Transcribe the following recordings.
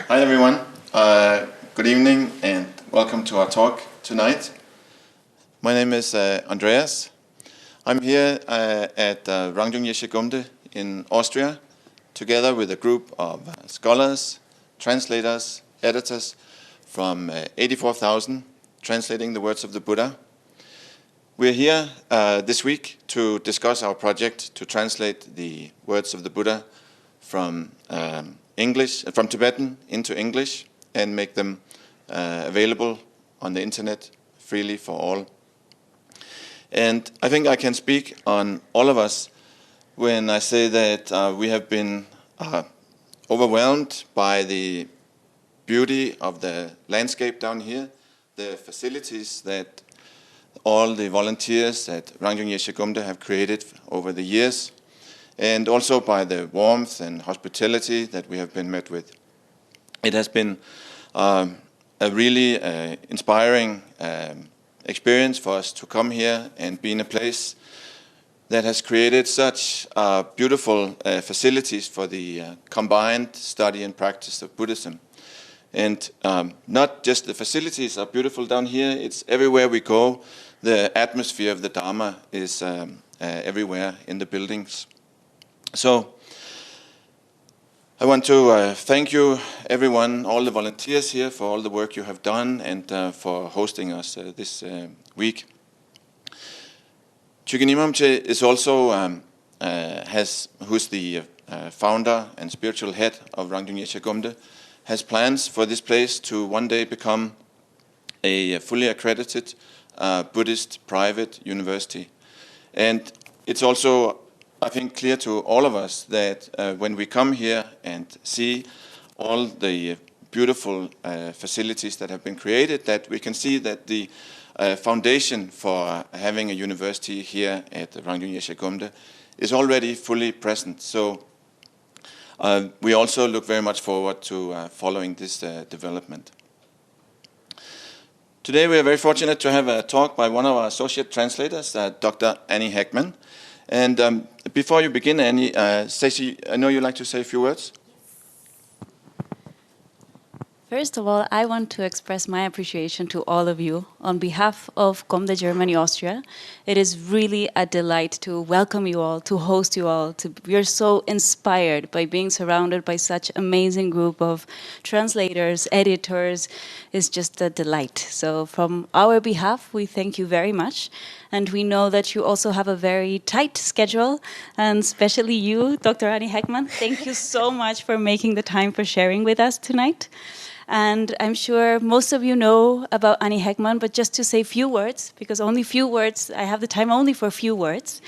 Hi everyone, good evening and welcome to our talk tonight. My name is Andreas. I'm here at Rangjung Yeshe Gomde in Austria, together with a group of scholars, translators, editors from 84,000 translating the words of the Buddha. We're here this week to discuss our project to translate the words of the Buddha from from Tibetan into English and make them available on the internet freely for all. And I think I can speak on all of us when I say that we have been overwhelmed by the beauty of the landscape down here, the facilities that all the volunteers at Rangjung Yeshe Gomde have created over the years, and also by the warmth and hospitality that we have been met with. It has been a really inspiring experience for us to come here and be in a place that has created such beautiful facilities for the combined study and practice of Buddhism. And not just the facilities are beautiful down here, it's everywhere we go. The atmosphere of the Dharma is everywhere in the buildings. So I want to thank you, everyone, all the volunteers here, for all the work you have done and for hosting us this week. Chuginimamche is also who's the founder and spiritual head of Rangjung Yeshe Gomde, has plans for this place to one day become a fully accredited Buddhist private university. And it's also, I think, clear to all of us that when we come here and see all the beautiful facilities that have been created, that we can see that the foundation for having a university here at Rangjung Yeshe Gomde is already fully present. So we also look very much forward to following this development. Today we are very fortunate to have a talk by one of our associate translators, Dr. Annie Heckman. And before you begin, Annie, Stacey, I know you'd like to say a few words. First of all, I want to express my appreciation to all of you on behalf of Gomde Germany Austria. It is really a delight to welcome you all, to host you all. We are so inspired by being surrounded by such amazing group of translators, editors. It's just a delight. So from our behalf, we thank you very much. And we know that you also have a very tight schedule, and especially you, Dr. Annie Heckman. Thank you so much for making the time for sharing with us tonight. And I'm sure most of you know about Annie Heckman, but just to say a few words, because only few words, I have the time only for a few words.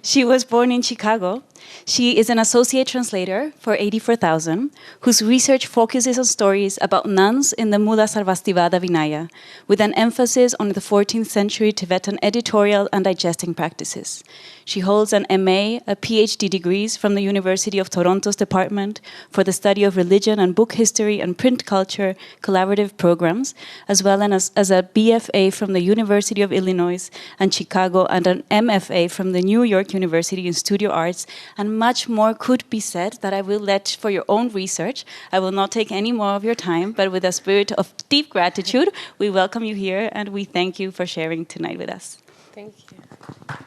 She was born in Chicago. She is an associate translator for 84,000, whose research focuses on stories about nuns in the Mula Sarvastivada Vinaya, with an emphasis on the 14th century Tibetan editorial and digesting practices. She holds an MA, a PhD degrees from the University of Toronto's Department for the Study of Religion and Book History and Print Culture collaborative programs, as well as a BFA from the University of Illinois and Chicago, and an MFA from the New York University in Studio Arts. And much more could be said that I will let for your own research. I will not take any more of your time, but with a spirit of deep gratitude, we welcome you here and we thank you for sharing tonight with us. Thank you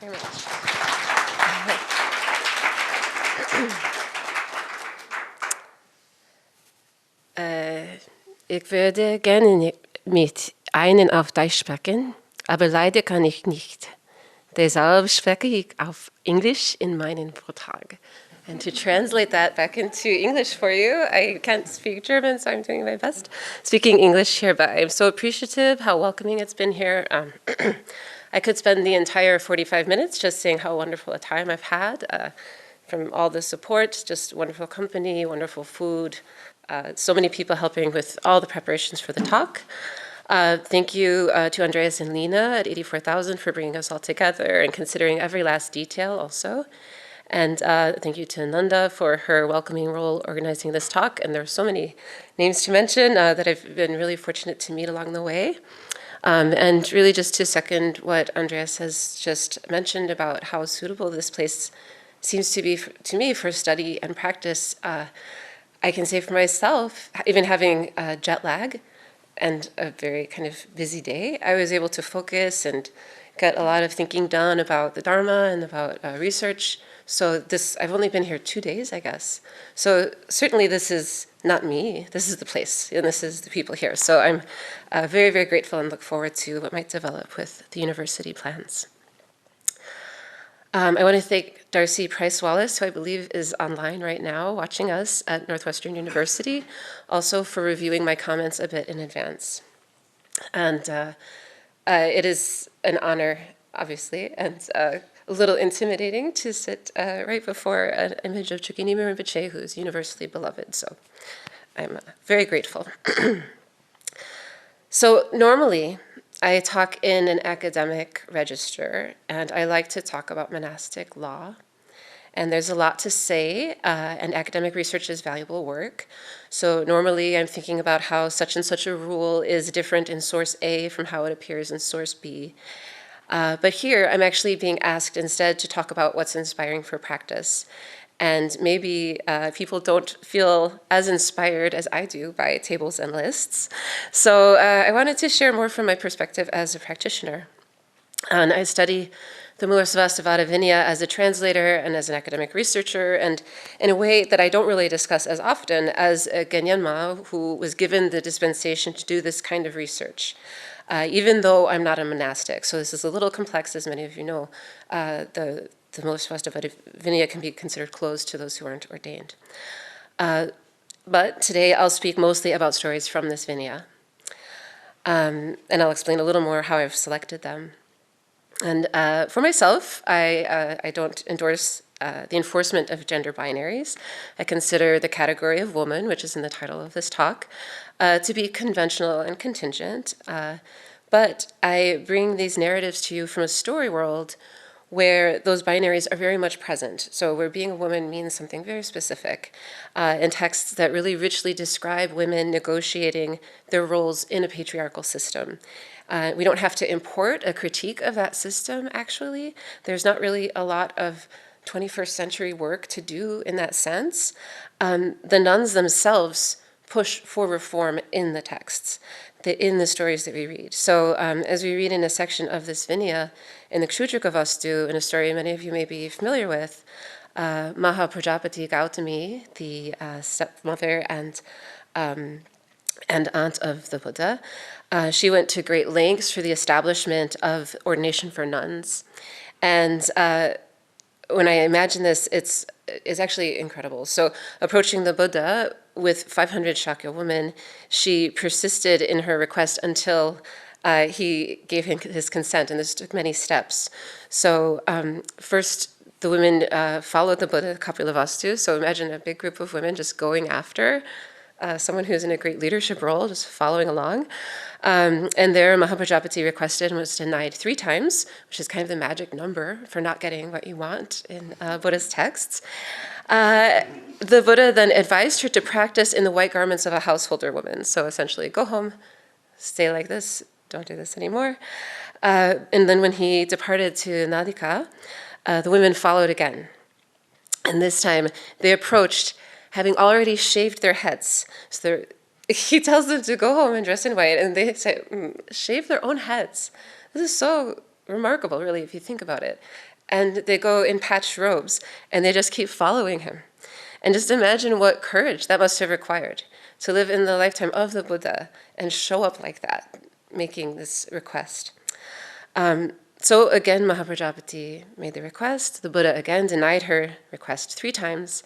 very much. Ich würde gerne mit Ihnen auf Deutsch sprechen, aber leider kann ich nicht. Deshalb spreche ich auf Englisch in meinen Vortrag. And to translate that back into English for you, I can't speak German, so I'm doing my best speaking English here, but I'm so appreciative how welcoming it's been here. I could spend the entire 45 minutes just saying how wonderful a time I've had from all the support, just wonderful company, wonderful food, so many people helping with all the preparations for the talk. Thank you to Andreas and Lena at 84,000 for bringing us all together and considering every last detail also. And thank you to Nanda for her welcoming role organizing this talk. And there are so many names to mention that I've been really fortunate to meet along the way. And really just to second what Andreas has just mentioned about how suitable this place seems to be to me for study and practice. I can say for myself, even having jet lag and a very kind of busy day, I was able to focus and get a lot of thinking done about the Dharma and about research. So I've only been here 2 days, I guess. So certainly this is not me, this is the place, and this is the people here. So I'm very, very grateful and look forward to what might develop with the university plans. I want to thank Darcy Price-Wallace, who I believe is online right now watching us at Northwestern University, also for reviewing my comments a bit in advance. And it is an honor, obviously, and a little intimidating to sit right before an image of Chukyinimi Rinpoche, who is universally beloved. So I'm very grateful. So normally, I talk in an academic register, and I like to talk about monastic law. And there's a lot to say, and academic research is valuable work. So normally I'm thinking about how such and such a rule is different in source A from how it appears in source B. But here I'm actually being asked instead to talk about what's inspiring for practice. And maybe people don't feel as inspired as I do by tables and lists. So I wanted to share more from my perspective as a practitioner. And I study the Mulasvastivada Vinaya as a translator and as an academic researcher, and in a way that I don't really discuss as often as a Genyenma who was given the dispensation to do this kind of research, even though I'm not a monastic. So this is a little complex, as many of you know. The Mulasvastivada Vinaya can be considered closed to those who aren't ordained. But today I'll speak mostly about stories from this Vinaya. And I'll explain a little more how I've selected them. And for myself, I don't endorse the enforcement of gender binaries. I consider the category of woman, which is in the title of this talk, to be conventional and contingent. But I bring these narratives to you from a story world where those binaries are very much present. So where being a woman means something very specific, in texts that really richly describe women negotiating their roles in a patriarchal system. We don't have to import a critique of that system, actually. There's not really a lot of 21st century work to do in that sense. The nuns themselves push for reform in the texts, in the stories that we read. So as we read in a section of this Vinaya, in the Kshudraka Vastu, in a story many of you may be familiar with, Maha Prajapati Gautami, the stepmother and aunt of the Buddha, she went to great lengths for the establishment of ordination for nuns. And when I imagine this, it's actually incredible. So approaching the Buddha with 500 Shakya women, she persisted in her request until he gave him his consent, and this took many steps. So first, the women followed the Buddha, Kapila Vastu. So imagine a big group of women just going after someone who's in a great leadership role, just following along. And there, Mahaprajapati requested and was denied 3 times, which is kind of the magic number for not getting what you want in Buddhist texts. The Buddha then advised her to practice in the white garments of a householder woman. So essentially, go home, stay like this, don't do this anymore. And then when he departed to Nadika, the women followed again. And this time, they approached having already shaved their heads. So he tells them to go home and dress in white, and they say, shave their own heads. This is so remarkable, really, if you think about it. And they go in patched robes, and they just keep following him. And just imagine what courage that must have required to live in the lifetime of the Buddha and show up like that, making this request. So again, Mahaprajapati made the request. The Buddha again denied her request 3 times,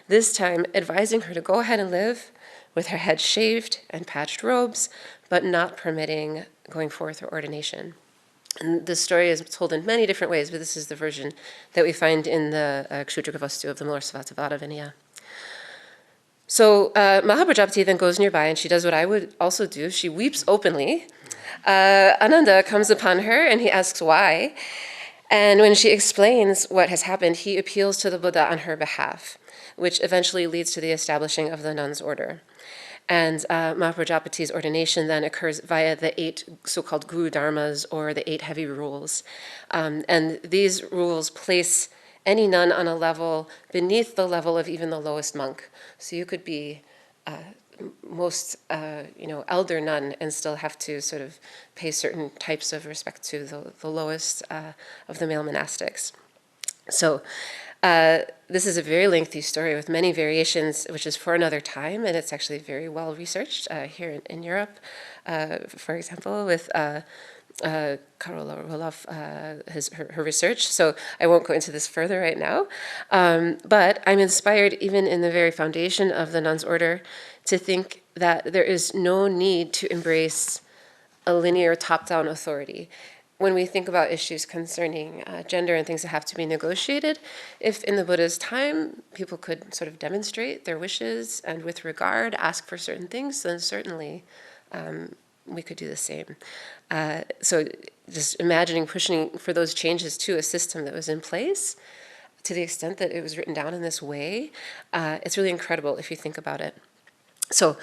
this time advising her to go ahead and live with her head shaved and patched robes, but not permitting going forth her ordination. And this story is told in many different ways, but this is the version that we find in the Kshudraka Vastu of the Mulasvastivada Vinaya. So Mahaprajapati then goes nearby, and she does what I would also do. She weeps openly. Ananda comes upon her, and he asks why. And when she explains what has happened, he appeals to the Buddha on her behalf, which eventually leads to the establishing of the nuns' order. And Mahaprajapati's ordination then occurs via the 8 so-called Guru Dharmas, or the 8 heavy rules. And these rules place any nun on a level beneath the level of even the lowest monk. So you could be most elder nun and still have to sort of pay certain types of respect to the lowest of the male monastics. So this is a very lengthy story with many variations, which is for another time, and it's actually very well researched here in Europe, for example, with Carola Roloff, her research. So I won't go into this further right now, but I'm inspired even in the very foundation of the nuns' order to think that there is no need to embrace a linear top-down authority. When we think about issues concerning gender and things that have to be negotiated, if in the Buddha's time people could sort of demonstrate their wishes and with regard ask for certain things, then certainly we could do the same. So just imagining pushing for those changes to a system that was in place, to the extent that it was written down in this way, it's really incredible if you think about it. So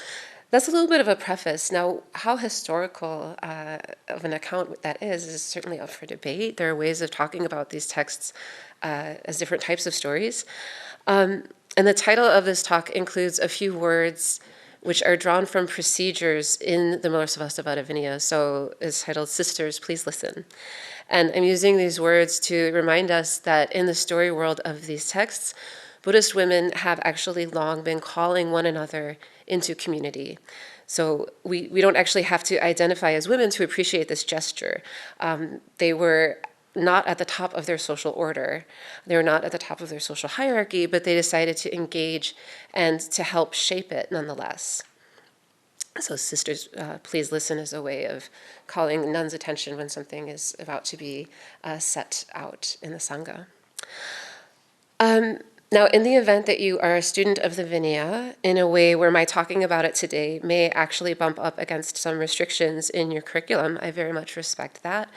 that's a little bit of a preface. Now, how historical of an account that is certainly up for debate. There are ways of talking about these texts as different types of stories. And the title of this talk includes a few words which are drawn from procedures in the Milosevic Vinaya. So it's titled, Sisters, Please Listen. And I'm using these words to remind us that in the story world of these texts, Buddhist women have actually long been calling one another into community. So we don't actually have to identify as women to appreciate this gesture. They were not at the top of their social order. They were not at the top of their social hierarchy, but they decided to engage and to help shape it nonetheless. So Sisters, Please Listen is a way of calling nuns' attention when something is about to be set out in the Sangha. Now, in the event that you are a student of the Vinaya, in a way where my talking about it today may actually bump up against some restrictions in your curriculum, I very much respect that.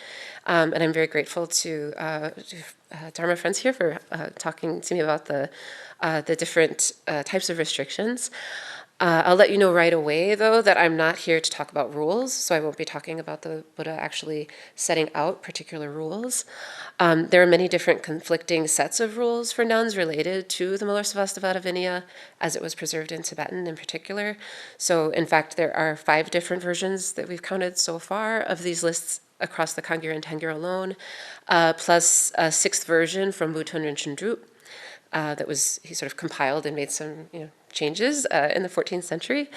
And I'm very grateful to Dharma friends here for talking to me about the different types of restrictions. I'll let you know right away, though, that I'm not here to talk about rules, so I won't be talking about the Buddha actually setting out particular rules. There are many different conflicting sets of rules for nuns related to the Milosevic Vinaya, as it was preserved in Tibetan in particular. So, in fact, there are 5 different versions that we've counted so far of these lists across the Kangyur and Tangyur alone, plus a 6th version from Bhutan Rinchen Drup. He sort of compiled and made some changes in the 14th century.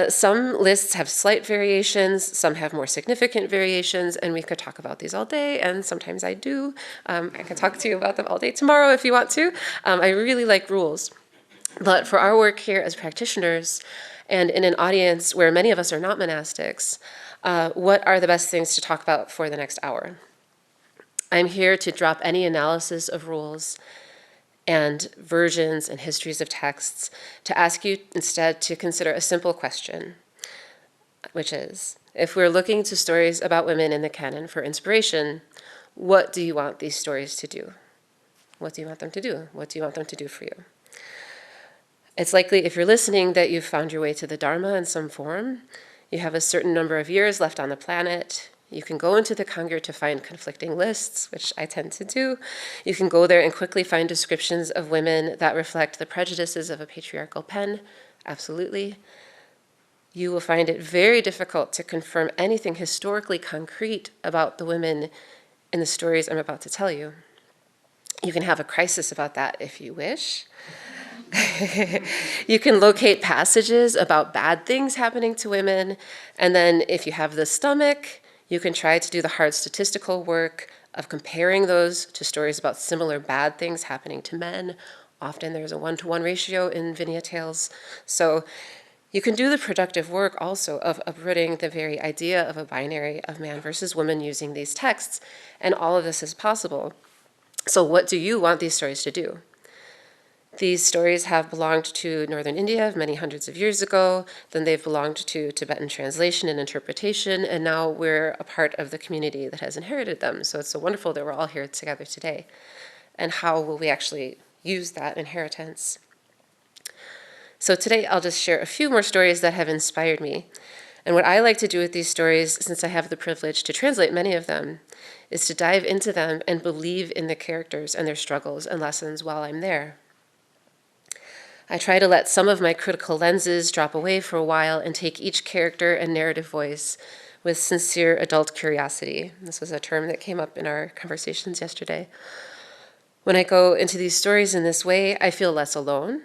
Some lists have slight variations, some have more significant variations, and we could talk about these all day, and sometimes I do. I can talk to you about them all day tomorrow if you want to. I really like rules. But for our work here as practitioners, and in an audience where many of us are not monastics, what are the best things to talk about for the next hour? I'm here to drop any analysis of rules and versions and histories of texts, to ask you instead to consider a simple question, which is, if we're looking to stories about women in the canon for inspiration, what do you want these stories to do? What do you want them to do? What do you want them to do for you? It's likely, if you're listening, that you've found your way to the Dharma in some form. You have a certain number of years left on the planet. You can go into the Kangyur to find conflicting lists, which I tend to do. You can go there and quickly find descriptions of women that reflect the prejudices of a patriarchal pen, absolutely. You will find it very difficult to confirm anything historically concrete about the women in the stories I'm about to tell you. You can have a crisis about that if you wish. You can locate passages about bad things happening to women, and then if you have the stomach, you can try to do the hard statistical work of comparing those to stories about similar bad things happening to men. Often there's a 1-to-1 ratio in Vinaya tales. So you can do the productive work also of uprooting the very idea of a binary of man versus woman using these texts, and all of this is possible. So what do you want these stories to do? These stories have belonged to northern India many hundreds of years ago, then they've belonged to Tibetan translation and interpretation, and now we're a part of the community that has inherited them. So it's so wonderful that we're all here together today. And how will we actually use that inheritance? So today I'll just share a few more stories that have inspired me. And what I like to do with these stories, since I have the privilege to translate many of them, is to dive into them and believe in the characters and their struggles and lessons while I'm there. I try to let some of my critical lenses drop away for a while and take each character and narrative voice with sincere adult curiosity. This was a term that came up in our conversations yesterday. When I go into these stories in this way, I feel less alone.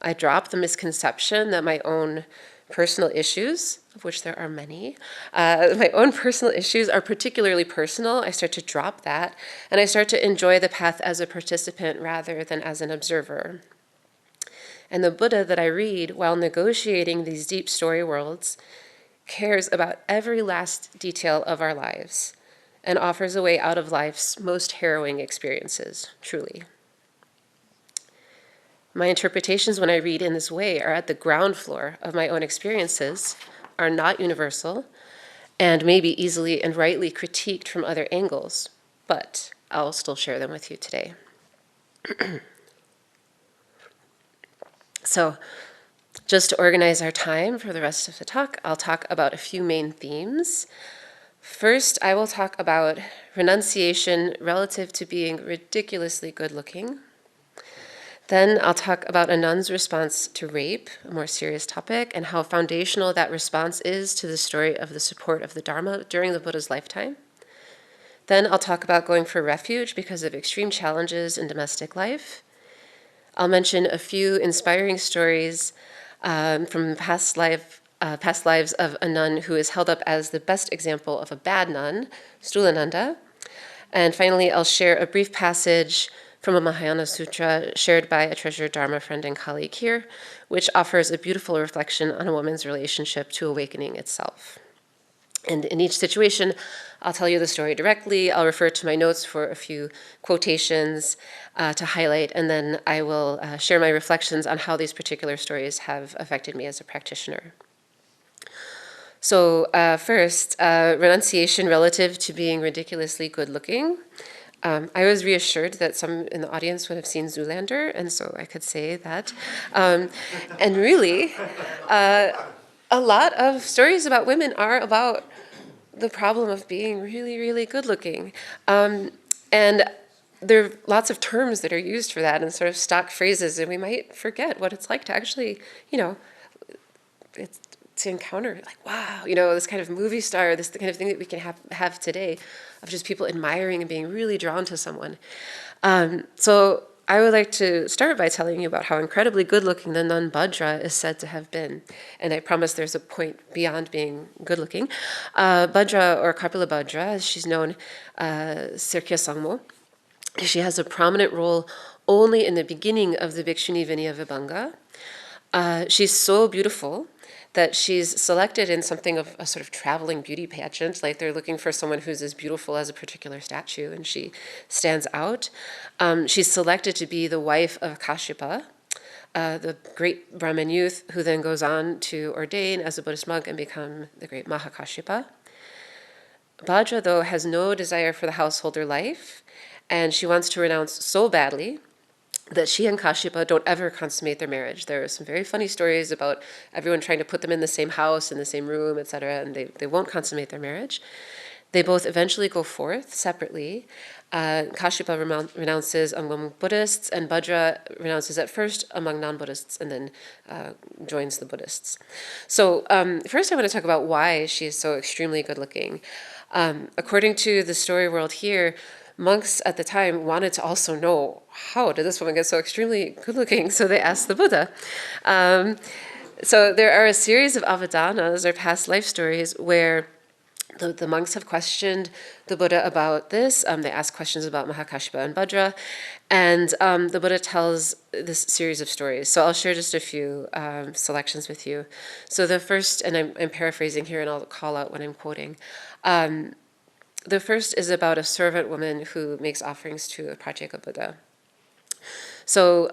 I drop the misconception that my own personal issues, of which there are many, my own personal issues are particularly personal. I start to drop that, and I start to enjoy the path as a participant rather than as an observer. And the Buddha that I read while negotiating these deep story worlds cares about every last detail of our lives and offers a way out of life's most harrowing experiences, truly. My interpretations when I read in this way are at the ground floor of my own experiences, are not universal, and may be easily and rightly critiqued from other angles, but I'll still share them with you today. So, just to organize our time for the rest of the talk, I'll talk about a few main themes. First, I will talk about renunciation relative to being ridiculously good-looking. Then I'll talk about a nun's response to rape, a more serious topic, and how foundational that response is to the story of the support of the Dharma during the Buddha's lifetime. Then I'll talk about going for refuge because of extreme challenges in domestic life. I'll mention a few inspiring stories from past lives of a nun who is held up as the best example of a bad nun, Stulananda. And finally, I'll share a brief passage from a Mahayana Sutra shared by a treasured Dharma friend and colleague here, which offers a beautiful reflection on a woman's relationship to awakening itself. And in each situation, I'll tell you the story directly. I'll refer to my notes for a few quotations to highlight, and then I will share my reflections on how these particular stories have affected me as a practitioner. So first, renunciation relative to being ridiculously good-looking. I was reassured that some in the audience would have seen Zoolander, and so I could say that. And really, a lot of stories about women are about the problem of being really, really good-looking. And there are lots of terms that are used for that and sort of stock phrases, and we might forget what it's like to actually, to encounter, like, wow, this kind of movie star, this kind of thing that we can have today of just people admiring and being really drawn to someone. So I would like to start by telling you about how incredibly good-looking the nun Bhadra is said to have been. And I promise there's a point beyond being good-looking. Bhadra, or Kapila Bhadra, as she's known, Sirkya Sangmo, she has a prominent role only in the beginning of the Bhikshuni Vinaya Vibhanga. She's so beautiful that she's selected in something of a sort of traveling beauty pageant, like they're looking for someone who's as beautiful as a particular statue, and she stands out. She's selected to be the wife of Kashyapa, the great Brahmin youth who then goes on to ordain as a Buddhist monk and become the great Mahakashyapa. Bhadra, though, has no desire for the householder life, and she wants to renounce so badly that she and Kashyapa don't ever consummate their marriage. There are some very funny stories about everyone trying to put them in the same house, in the same room, etc., and they won't consummate their marriage. They both eventually go forth separately. Kashyapa renounces among Buddhists, and Bhadra renounces at first among non-Buddhists, and then joins the Buddhists. So first I want to talk about why she is so extremely good-looking. According to the story world here, monks at the time wanted to also know, how did this woman get so extremely good-looking? So they asked the Buddha. So there are a series of avadanas, or past life stories, where the monks have questioned the Buddha about this. They ask questions about Mahakashyapa and Bhadra, and the Buddha tells this series of stories. So I'll share just a few selections with you. So the first, and I'm paraphrasing here, and I'll call out when I'm quoting. The first is about a servant woman who makes offerings to a Pratyeka Buddha. So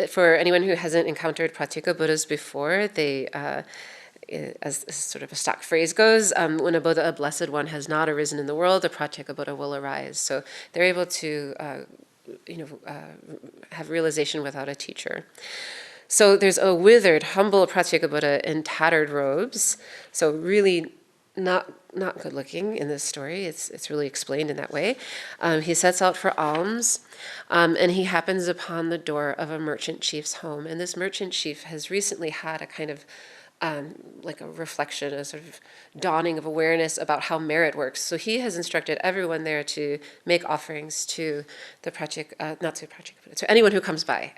for anyone who hasn't encountered Pratyeka Buddhas before, they, as sort of a stock phrase goes, when a Buddha, a blessed one, has not arisen in the world, a Pratyeka Buddha will arise. So they're able to have realization without a teacher. So there's a withered, humble Pratyeka Buddha in tattered robes. So really not good looking in this story. It's really explained in that way. He sets out for alms, and he happens upon the door of a merchant chief's home. And this merchant chief has recently had a kind of like a reflection, a sort of dawning of awareness about how merit works. So he has instructed everyone there to make offerings to the not to Pratyeka, but to anyone who comes by,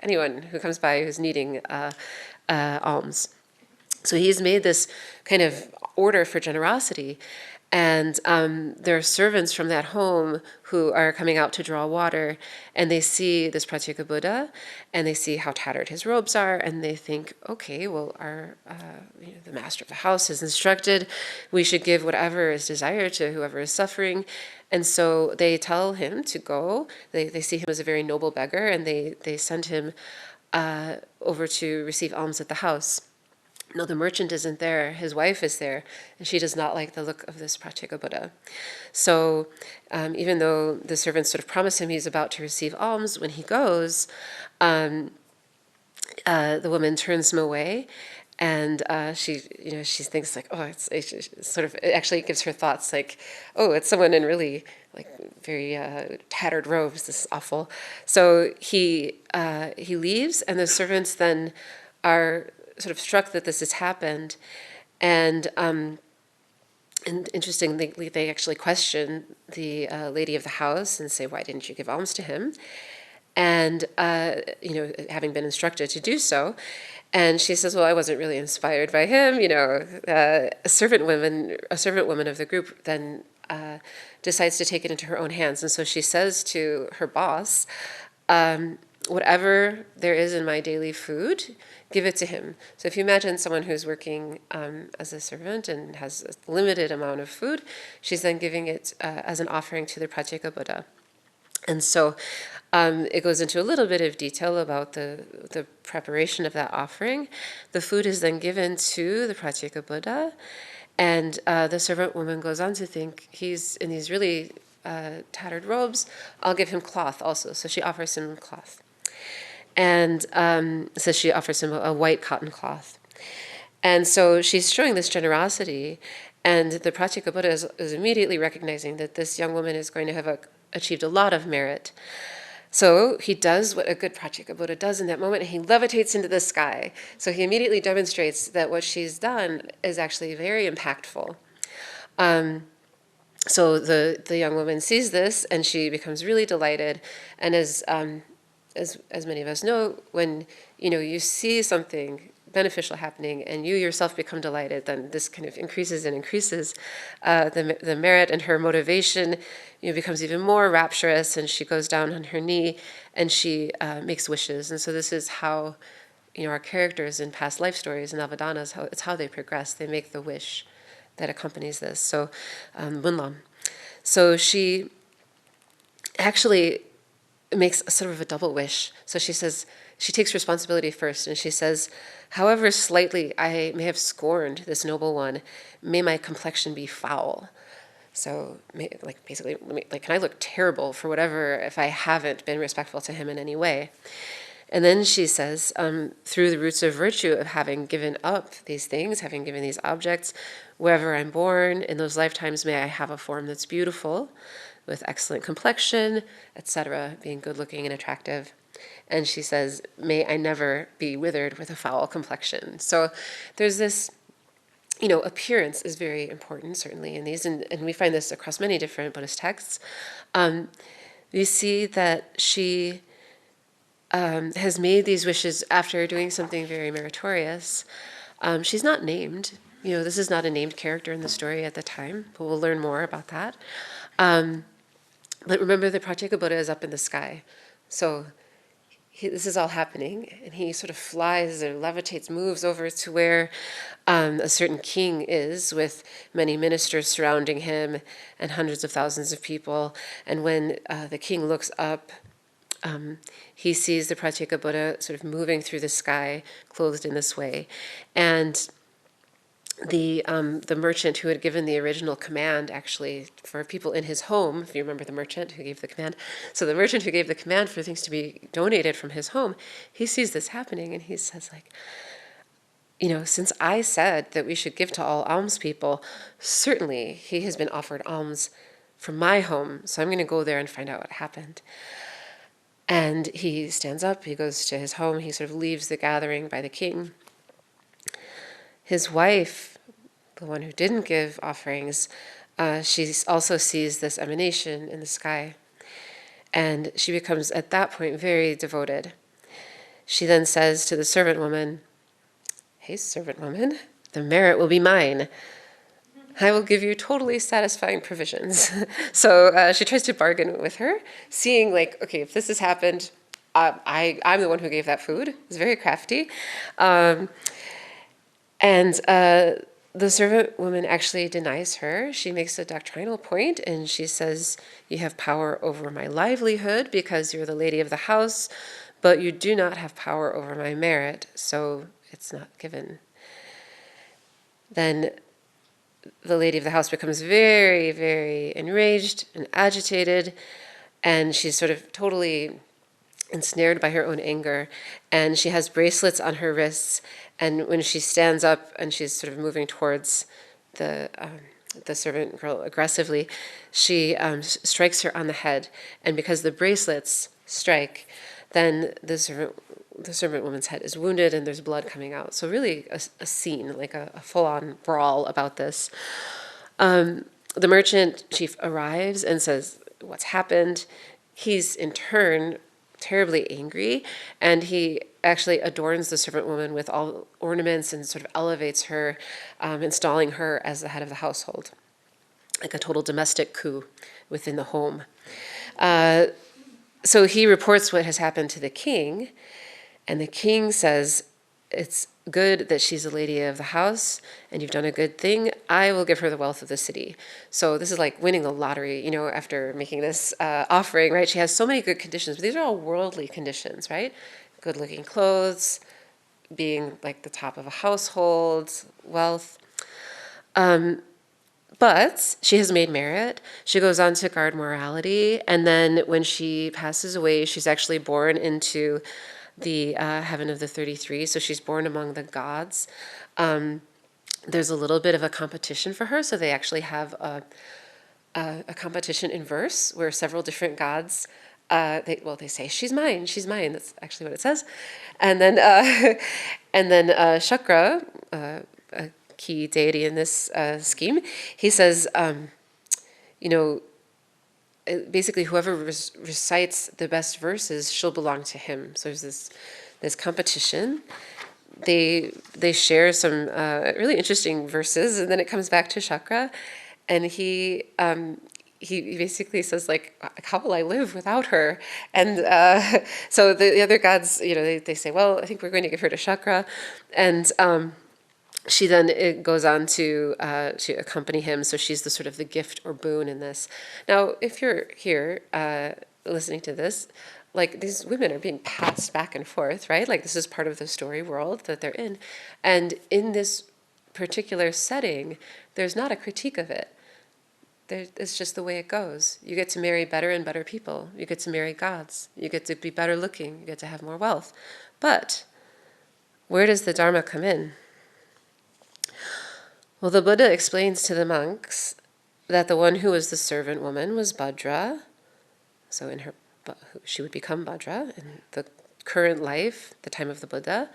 who's needing alms. So he's made this kind of order for generosity. And there are servants from that home who are coming out to draw water, and they see this Pratyeka Buddha, and they see how tattered his robes are, and they think, okay, well, the master of the house has instructed we should give whatever is desired to whoever is suffering. And so they tell him to go. They see him as a very noble beggar, and they send him over to receive alms at the house. No, the merchant isn't there. His wife is there, and she does not like the look of this Pratyeka Buddha. So even though the servants sort of promise him he's about to receive alms, when he goes, the woman turns him away, and she thinks like, oh, it's sort of, it actually gives her thoughts like, oh, it's someone in really like very tattered robes. This is awful. So he leaves, and the servants then are sort of struck that this has happened, and interestingly, they actually question the lady of the house and say, "Why didn't you give alms to him?" And having been instructed to do so, and she says, "Well, I wasn't really inspired by him." A servant woman of the group then decides to take it into her own hands, and so she says to her boss, whatever there is in my daily food, give it to him. So if you imagine someone who's working as a servant and has a limited amount of food, she's then giving it as an offering to the Pratyeka Buddha. And so it goes into a little bit of detail about the preparation of that offering. The food is then given to the Pratyeka Buddha, and the servant woman goes on to think he's in these really tattered robes. I'll give him cloth also. So she offers him cloth. And so she offers him a white cotton cloth. And so she's showing this generosity, and the Pratyeka Buddha is immediately recognizing that this young woman is going to have achieved a lot of merit. So he does what a good Pratyeka Buddha does in that moment, and he levitates into the sky. So he immediately demonstrates that what she's done is actually very impactful. So the young woman sees this, and she becomes really delighted, and as many of us know, when you see something beneficial happening and you yourself become delighted, then this kind of increases and increases the merit, and her motivation becomes even more rapturous, and she goes down on her knee and she makes wishes. And so this is how our characters in past life stories and Avadanas, it's how they progress. They make the wish that accompanies this. So Bunlam. So she actually makes a sort of a double wish. So she says, she takes responsibility first, and she says, however slightly I may have scorned this noble one, may my complexion be foul. So basically, can I look terrible for whatever if I haven't been respectful to him in any way? And then she says, through the roots of virtue of having given up these things, having given these objects, wherever I'm born, in those lifetimes may I have a form that's beautiful, with excellent complexion, etc., being good looking and attractive. And she says, may I never be withered with a foul complexion. So there's this, appearance is very important, certainly, in these, and we find this across many different Buddhist texts. We see that she has made these wishes after doing something very meritorious. She's not named. This is not a named character in the story at the time, but we'll learn more about that. But remember, the Pratyeka Buddha is up in the sky. So this is all happening, and he sort of flies or levitates, moves over to where a certain king is, with many ministers surrounding him and hundreds of thousands of people. And when the king looks up, he sees the Pratyeka Buddha sort of moving through the sky, clothed in this way. And the merchant who had given the original command, actually, for people in his home, if you remember the merchant who gave the command. So the merchant who gave the command for things to be donated from his home, he sees this happening and he says, like, since I said that we should give to all almspeople, certainly he has been offered alms from my home, so I'm going to go there and find out what happened. And he stands up, he goes to his home, he sort of leaves the gathering by the king. His wife, the one who didn't give offerings, she also sees this emanation in the sky. And she becomes, at that point, very devoted. She then says to the servant woman, "Hey, servant woman, the merit will be mine. I will give you totally satisfying provisions." So she tries to bargain with her, seeing like, okay, if this has happened, I'm the one who gave that food. It's very crafty. And the servant woman actually denies her. She makes a doctrinal point and she says, "You have power over my livelihood because you're the lady of the house, but you do not have power over my merit, so it's not given." Then the lady of the house becomes very, very enraged and agitated, and she's sort of totally ensnared by her own anger, and she has bracelets on her wrists, and when she stands up and she's sort of moving towards the servant girl aggressively, she strikes her on the head, and because the bracelets strike, then the servant woman's head is wounded and there's blood coming out. So really a scene, like a full-on brawl about this. The merchant chief arrives and says, "What's happened?" He's in turn terribly angry, and he actually adorns the servant woman with all ornaments and sort of elevates her, installing her as the head of the household, like a total domestic coup within the home. So he reports what has happened to the king, and the king says, "It's good that she's a lady of the house, and you've done a good thing. I will give her the wealth of the city." So this is like winning the lottery, after making this offering, right? She has so many good conditions, but these are all worldly conditions, right? Good-looking clothes, being like the top of a household, wealth. But she has made merit. She goes on to guard morality, and then when she passes away, she's actually born into the heaven of the 33, so she's born among the gods. There's a little bit of a competition for her, so they actually have a competition in verse where several different gods, they say, she's mine, that's actually what it says. And then Shakra, a key deity in this scheme, he says, basically whoever recites the best verses, she'll belong to him. So there's this competition. They share some really interesting verses, and then it comes back to Shakra, and he basically says, like, how will I live without her? And so the other gods, they say, well, I think we're going to give her to Shakra, and she then goes on to accompany him, so she's the sort of the gift or boon in this. Now, if you're here listening to this, like, these women are being passed back and forth, right? Like, this is part of the story world that they're in. And in this particular setting, there's not a critique of it. It's just the way it goes. You get to marry better and better people. You get to marry gods. You get to be better looking. You get to have more wealth. But where does the Dharma come in? Well, the Buddha explains to the monks that the one who was the servant woman was Bhadra. So she would become Bhadra in the current life, the time of the Buddha.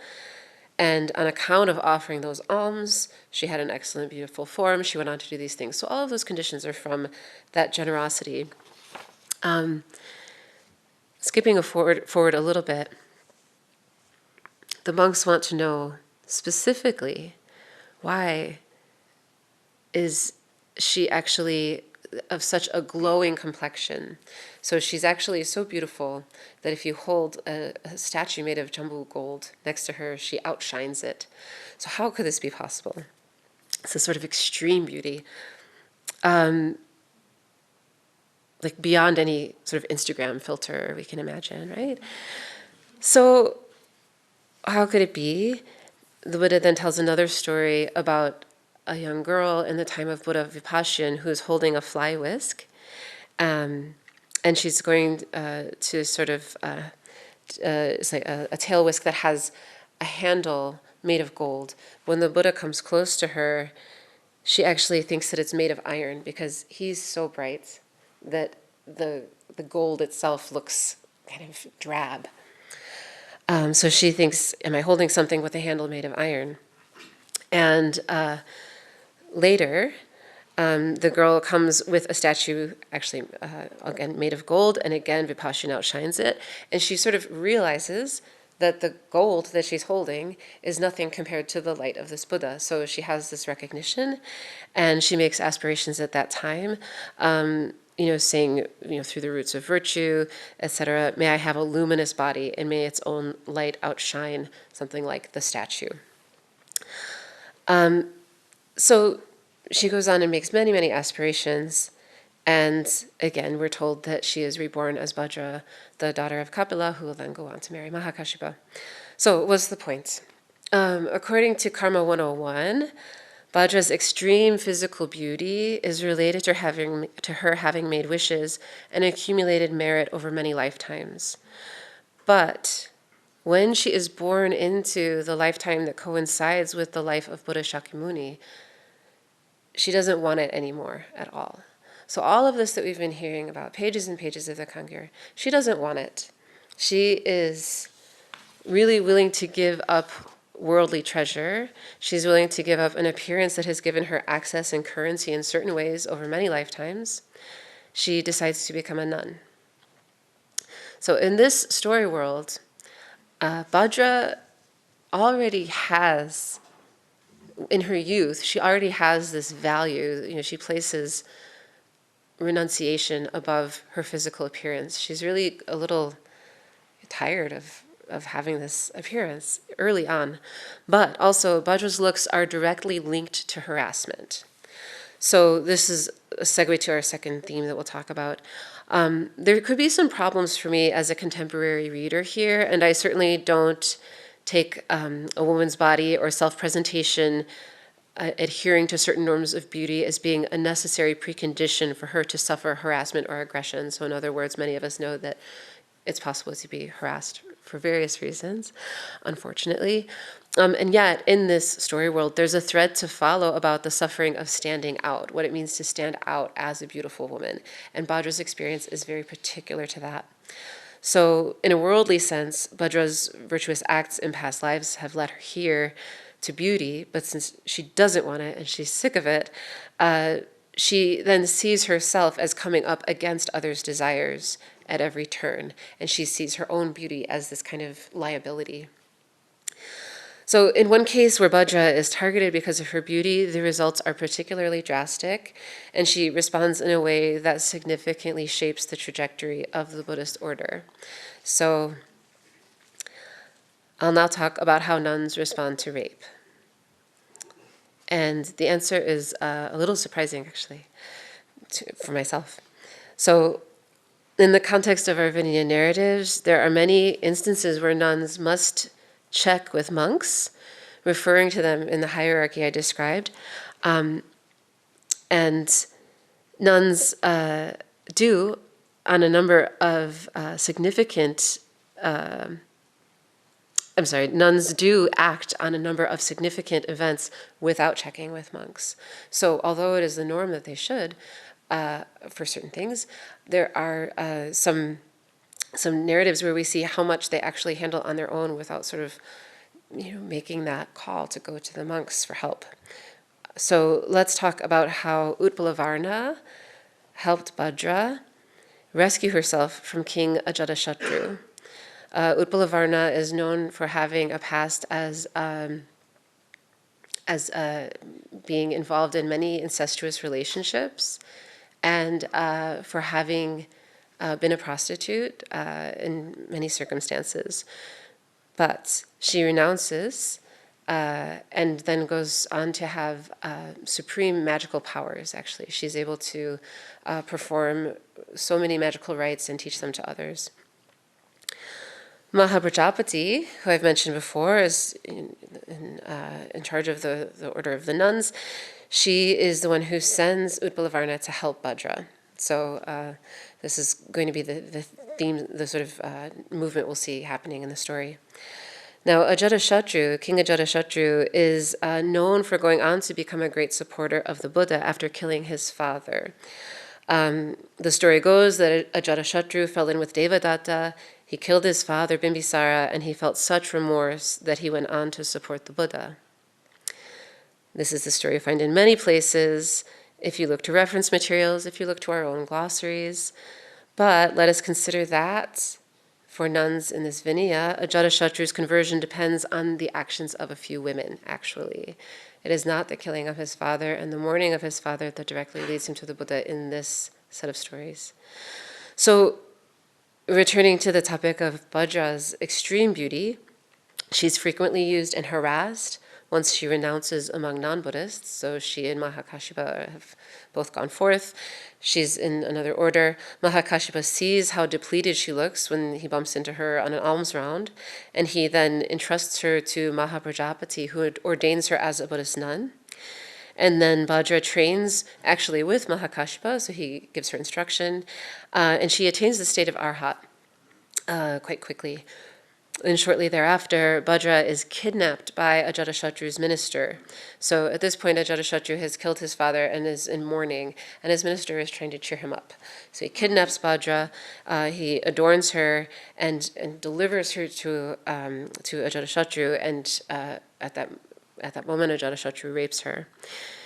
And on account of offering those alms, she had an excellent, beautiful form. She went on to do these things. So all of those conditions are from that generosity. Skipping forward a little bit, the monks want to know specifically, why is she actually of such a glowing complexion? So she's actually so beautiful that if you hold a statue made of jumbo gold next to her, she outshines it. So how could this be possible? It's a sort of extreme beauty, like beyond any sort of Instagram filter we can imagine, right? So how could it be? The Buddha then tells another story about a young girl in the time of Buddha Vipassana who's holding a fly whisk. And she's going to sort of, it's like a tail whisk that has a handle made of gold. When the Buddha comes close to her, she actually thinks that it's made of iron because he's so bright that the gold itself looks kind of drab. So she thinks, am I holding something with a handle made of iron? And later, the girl comes with a statue, actually, again, made of gold, and again, Vipassana outshines it. And she sort of realizes that the gold that she's holding is nothing compared to the light of this Buddha. So she has this recognition, and she makes aspirations at that time, saying, through the roots of virtue, etc., may I have a luminous body, and may its own light outshine something like the statue. So she goes on and makes many, many aspirations. And again, we're told that she is reborn as Bhadra, the daughter of Kapila, who will then go on to marry Mahakashipa. So what's the point? According to Karma 101, Bhadra's extreme physical beauty is related to her having made wishes and accumulated merit over many lifetimes. But when she is born into the lifetime that coincides with the life of Buddha Śākyamuni, she doesn't want it anymore at all. So all of this that we've been hearing about, pages and pages of the Kangyur, she doesn't want it. She is really willing to give up worldly treasure. She's willing to give up an appearance that has given her access and currency in certain ways over many lifetimes. She decides to become a nun. So in this story world, Bhadra already has, in her youth, she already has this value. She places renunciation above her physical appearance. She's really a little tired of having this appearance early on. But also, Bhadra's looks are directly linked to harassment. So this is a segue to our second theme that we'll talk about. There could be some problems for me as a contemporary reader here, and I certainly don't take a woman's body or self-presentation adhering to certain norms of beauty as being a necessary precondition for her to suffer harassment or aggression. So in other words, many of us know that it's possible to be harassed for various reasons, unfortunately. And yet, in this story world, there's a thread to follow about the suffering of standing out, what it means to stand out as a beautiful woman. And Bhadra's experience is very particular to that. So in a worldly sense, Bhadra's virtuous acts in past lives have led her here to beauty, but since she doesn't want it and she's sick of it, she then sees herself as coming up against others' desires at every turn, and she sees her own beauty as this kind of liability. So in one case where Bhadra is targeted because of her beauty, the results are particularly drastic, and she responds in a way that significantly shapes the trajectory of the Buddhist order. So I'll now talk about how nuns respond to rape. And the answer is a little surprising, actually, for myself. So in the context of our Vinaya narratives, there are many instances where nuns must check with monks, referring to them in the hierarchy I described. And nuns do on a number of nuns do act on a number of significant events without checking with monks. So although it is the norm that they should, for certain things, there are some narratives where we see how much they actually handle on their own without sort of, making that call to go to the monks for help. So let's talk about how Utpalavarna helped Bhadra rescue herself from King Ajatashatru. Utpalavarna is known for having a past as being involved in many incestuous relationships, and for having been a prostitute in many circumstances. But she renounces and then goes on to have supreme magical powers, actually. She's able to perform so many magical rites and teach them to others. Mahaprajapati, who I've mentioned before, is in charge of the order of the nuns. She is the one who sends Utpalavarna to help Bhadra. So this is going to be the theme, the sort of movement we'll see happening in the story. Now, Ajatashatru, King Ajatashatru, is known for going on to become a great supporter of the Buddha after killing his father. The story goes that Ajatashatru fell in with Devadatta, he killed his father Bimbisara, and he felt such remorse that he went on to support the Buddha. This is the story you find in many places, if you look to reference materials, if you look to our own glossaries. But let us consider that for nuns in this Vinaya, Ajatashatru's conversion depends on the actions of a few women, actually. It is not the killing of his father and the mourning of his father that directly leads him to the Buddha in this set of stories. So, returning to the topic of Bhadra's extreme beauty, she's frequently used and harassed once she renounces among non-Buddhists. So she and Mahakashyapa have both gone forth. She's in another order. Mahakashyapa sees how depleted she looks when he bumps into her on an alms round, and he then entrusts her to Mahaprajapati, who ordains her as a Buddhist nun. And then Bhadra trains actually with Mahakashyapa, so he gives her instruction, and she attains the state of Arhat quite quickly. And shortly thereafter, Bhadra is kidnapped by Ajatashatru's minister. So at this point, Ajatashatru has killed his father and is in mourning, and his minister is trying to cheer him up. So he kidnaps Bhadra, he adorns her, and delivers her to Ajatashatru, and at that moment, Ajatashatru rapes her.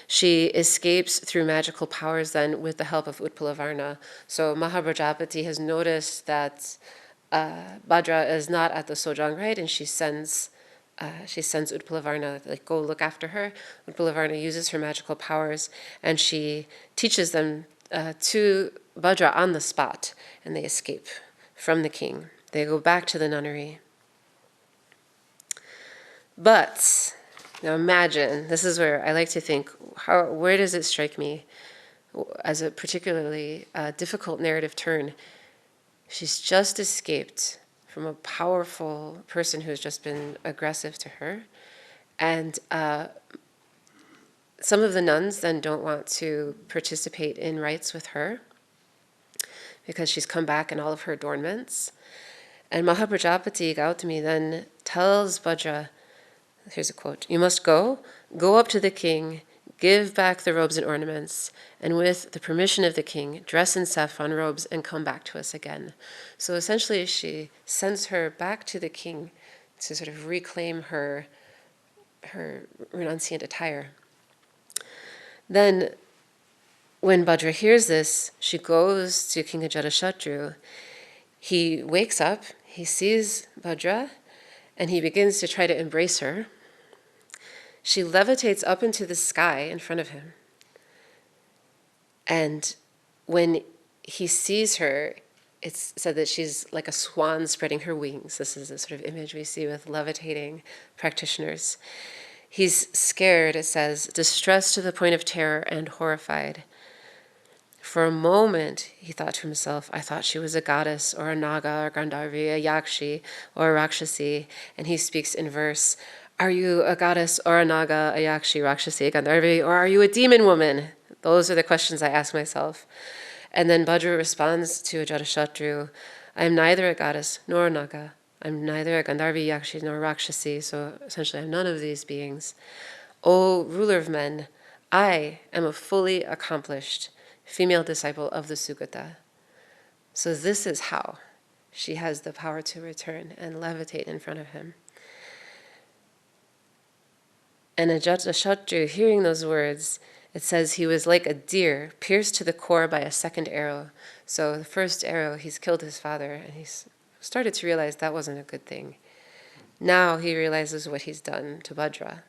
She escapes through magical powers then with the help of Utpalavarna. So Mahaprajapati has noticed that Bhadra is not at the Sojang rite, and she sends Utpalavarna, like, go look after her. Utpalavarna uses her magical powers, and she teaches them to Bhadra on the spot, and they escape from the king. They go back to the nunnery. But now imagine, this is where I like to think, where does it strike me as a particularly difficult narrative turn? She's just escaped from a powerful person who has just been aggressive to her. And some of the nuns then don't want to participate in rites with her because she's come back in all of her adornments. And Mahaprajapati Gautami then tells Bhadra, here's a quote, "You must go up to the king, give back the robes and ornaments, and with the permission of the king, dress in saffron robes and come back to us again." So essentially she sends her back to the king to sort of reclaim her renunciant attire. Then when Bhadra hears this, she goes to King Ajatashatru. He wakes up, he sees Bhadra, and he begins to try to embrace her. She levitates up into the sky in front of him. And when he sees her, it's said that she's like a swan spreading her wings. This is a sort of image we see with levitating practitioners. He's scared, it says, distressed to the point of terror and horrified. For a moment, he thought to himself, I thought she was a goddess or a naga or Gandharvi, a yakshi or a rakshasi. And he speaks in verse, are you a goddess or a naga, a yakshi, rakshasi, a Gandharvi, or are you a demon woman? Those are the questions I ask myself. And then Bhadra responds to Ajatashatru, I am neither a goddess nor a naga. I'm neither a Gandharvi, yakshi, nor rakshasi, so essentially I'm none of these beings. O ruler of men, I am a fully accomplished female disciple of the Sugata. So this is how she has the power to return and levitate in front of him. And Ajatashatru, hearing those words, it says he was like a deer pierced to the core by a second arrow. So the first arrow, he's killed his father, and he's started to realize that wasn't a good thing. Now he realizes what he's done to Bhadra.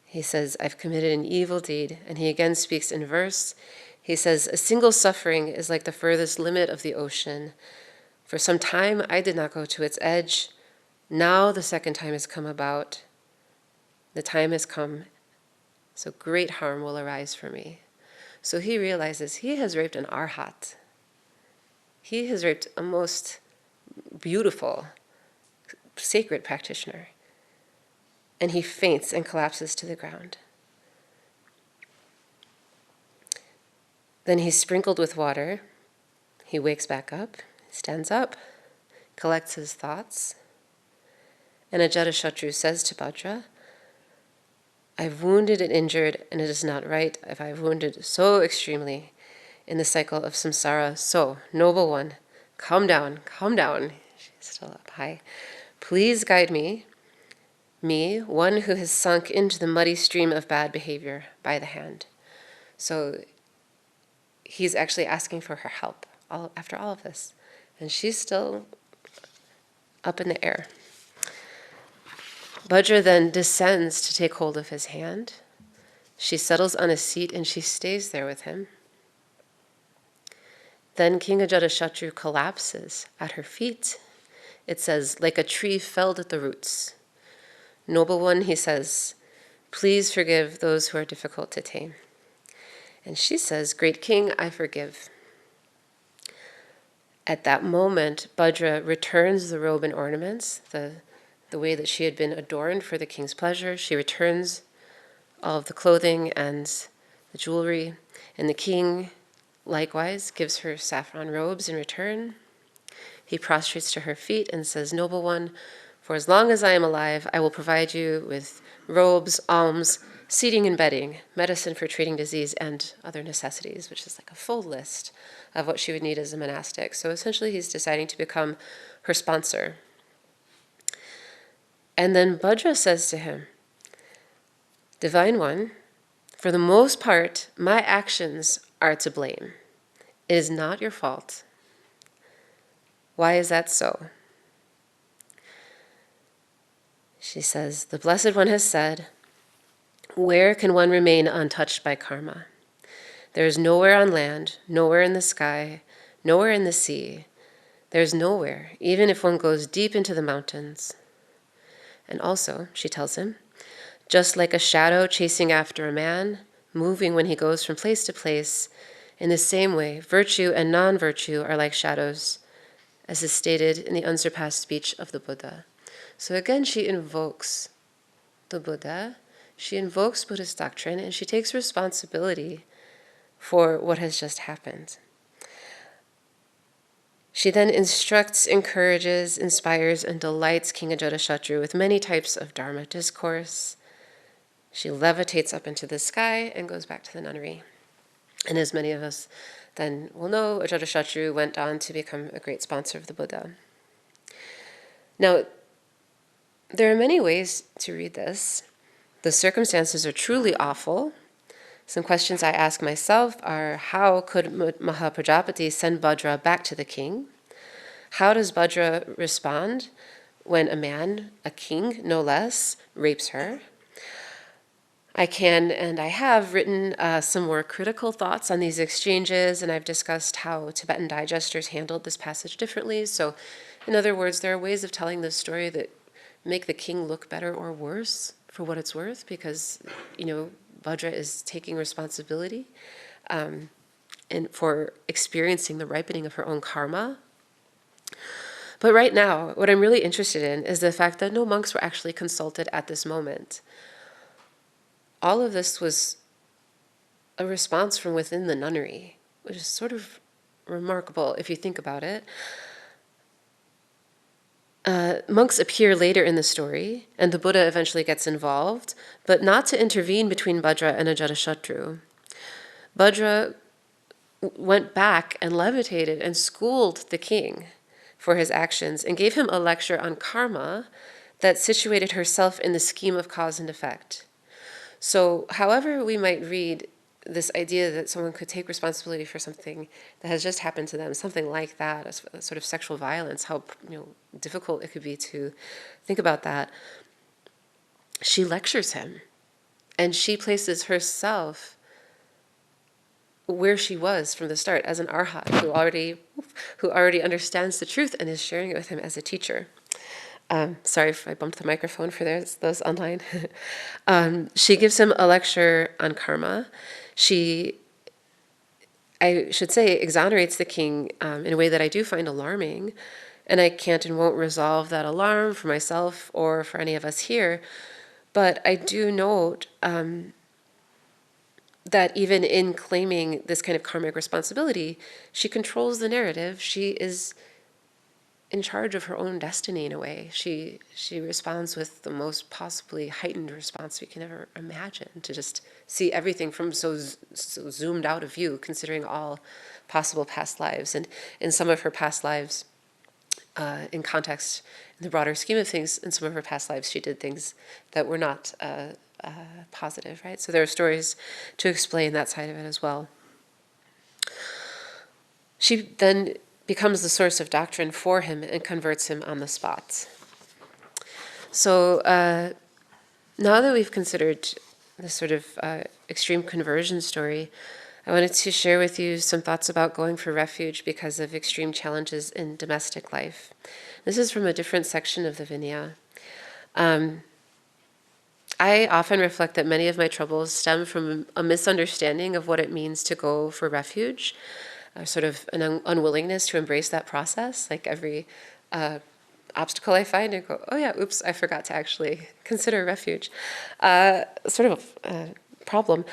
He says, I've committed an evil deed, and he again speaks in verse. He says, a single suffering is like the furthest limit of the ocean. For some time I did not go to its edge. Now the second time has come about. The time has come, so great harm will arise for me. So he realizes he has raped an arhat. He has raped a most beautiful, sacred practitioner. And he faints and collapses to the ground. Then he's sprinkled with water. He wakes back up, stands up, collects his thoughts. And Ajatashatru says to Bhadra, I've wounded and injured, and it is not right if I've wounded so extremely in the cycle of samsara. So, noble one, calm down, calm down. She's still up high. Please guide me, one who has sunk into the muddy stream of bad behavior, by the hand. So he's actually asking for her help after all of this. And she's still up in the air. Bhadra then descends to take hold of his hand. She settles on a seat and she stays there with him. Then King Ajatashatru collapses at her feet. It says, like a tree felled at the roots. Noble one, he says, please forgive those who are difficult to tame. And she says, great king, I forgive. At that moment, Bhadra returns the robe and ornaments, the way that she had been adorned for the king's pleasure. She returns all of the clothing and the jewelry, and the king likewise gives her saffron robes in return. He prostrates to her feet and says, noble one, for as long as I am alive, I will provide you with robes, alms, seating and bedding, medicine for treating disease, and other necessities, which is like a full list of what she would need as a monastic. So essentially he's deciding to become her sponsor. And then Bhadra says to him, Divine One, for the most part, my actions are to blame. It is not your fault. Why is that so? She says, the Blessed One has said, where can one remain untouched by karma? There is nowhere on land, nowhere in the sky, nowhere in the sea. There is nowhere, even if one goes deep into the mountains. And also, she tells him, just like a shadow chasing after a man, moving when he goes from place to place, in the same way, virtue and non-virtue are like shadows, as is stated in the unsurpassed speech of the Buddha. So again, she invokes the Buddha, she invokes Buddhist doctrine, and she takes responsibility for what has just happened. She then instructs, encourages, inspires, and delights King Ajatashatru with many types of Dharma discourse. She levitates up into the sky and goes back to the nunnery. And as many of us then will know, Ajatashatru went on to become a great sponsor of the Buddha. Now, there are many ways to read this. The circumstances are truly awful. Some questions I ask myself are, how could Mahaprajapati send Bhadra back to the king? How does Bhadra respond when a man, a king no less, rapes her? I can and I have written some more critical thoughts on these exchanges, and I've discussed how Tibetan digesters handled this passage differently. So, in other words, there are ways of telling this story that make the king look better or worse for what it's worth, because, Bhadra is taking responsibility and for experiencing the ripening of her own karma. But right now, what I'm really interested in is the fact that no monks were actually consulted at this moment. All of this was a response from within the nunnery, which is sort of remarkable if you think about it. Monks appear later in the story, and the Buddha eventually gets involved, but not to intervene between Bhadra and Ajatashatru. Bhadra went back and levitated and schooled the king for his actions and gave him a lecture on karma that situated herself in the scheme of cause and effect. So however we might read this idea that someone could take responsibility for something that has just happened to them, something like that, a sort of sexual violence, how difficult it could be to think about that. She lectures him, and she places herself where she was from the start, as an arhat who already understands the truth and is sharing it with him as a teacher. Sorry if I bumped the microphone for those online. She gives him a lecture on karma. She, I should say, exonerates the king in a way that I do find alarming. And I can't and won't resolve that alarm for myself or for any of us here. But I do note that even in claiming this kind of karmic responsibility, she controls the narrative. She is in charge of her own destiny in a way. She responds with the most possibly heightened response we can ever imagine, to just see everything from so zoomed out of view, considering all possible past lives. And in some of her past lives, in context, in the broader scheme of things, in some of her past lives, she did things that were not positive, right? So there are stories to explain that side of it as well. She then becomes the source of doctrine for him and converts him on the spot. So now that we've considered this sort of extreme conversion story, I wanted to share with you some thoughts about going for refuge because of extreme challenges in domestic life. This is from a different section of the Vinaya. I often reflect that many of my troubles stem from a misunderstanding of what it means to go for refuge, sort of an unwillingness to embrace that process. Like every obstacle I find, I go, oh yeah, oops, I forgot to actually consider refuge. Sort of a problem.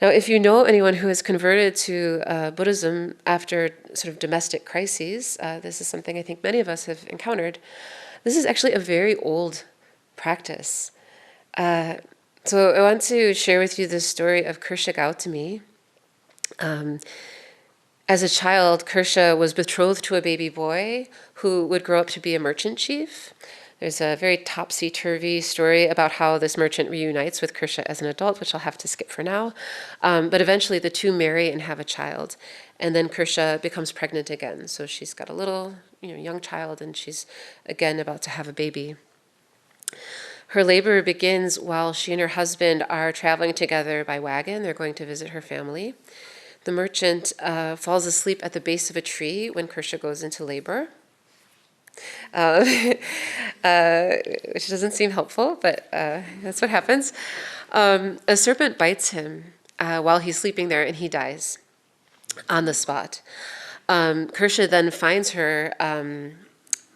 Now, if you know anyone who has converted to Buddhism after sort of domestic crises, this is something I think many of us have encountered. This is actually a very old practice. So I want to share with you the story of Buddha Śākyamuni. As a child, Kersha was betrothed to a baby boy who would grow up to be a merchant chief. There's a very topsy-turvy story about how this merchant reunites with Kersha as an adult, which I'll have to skip for now. But eventually the two marry and have a child. And then Kersha becomes pregnant again. So she's got a little, young child, and she's again about to have a baby. Her labor begins while she and her husband are traveling together by wagon. They're going to visit her family. The merchant falls asleep at the base of a tree when Kersha goes into labor, which doesn't seem helpful, but that's what happens. A serpent bites him while he's sleeping there, and he dies on the spot. Kersha then finds her,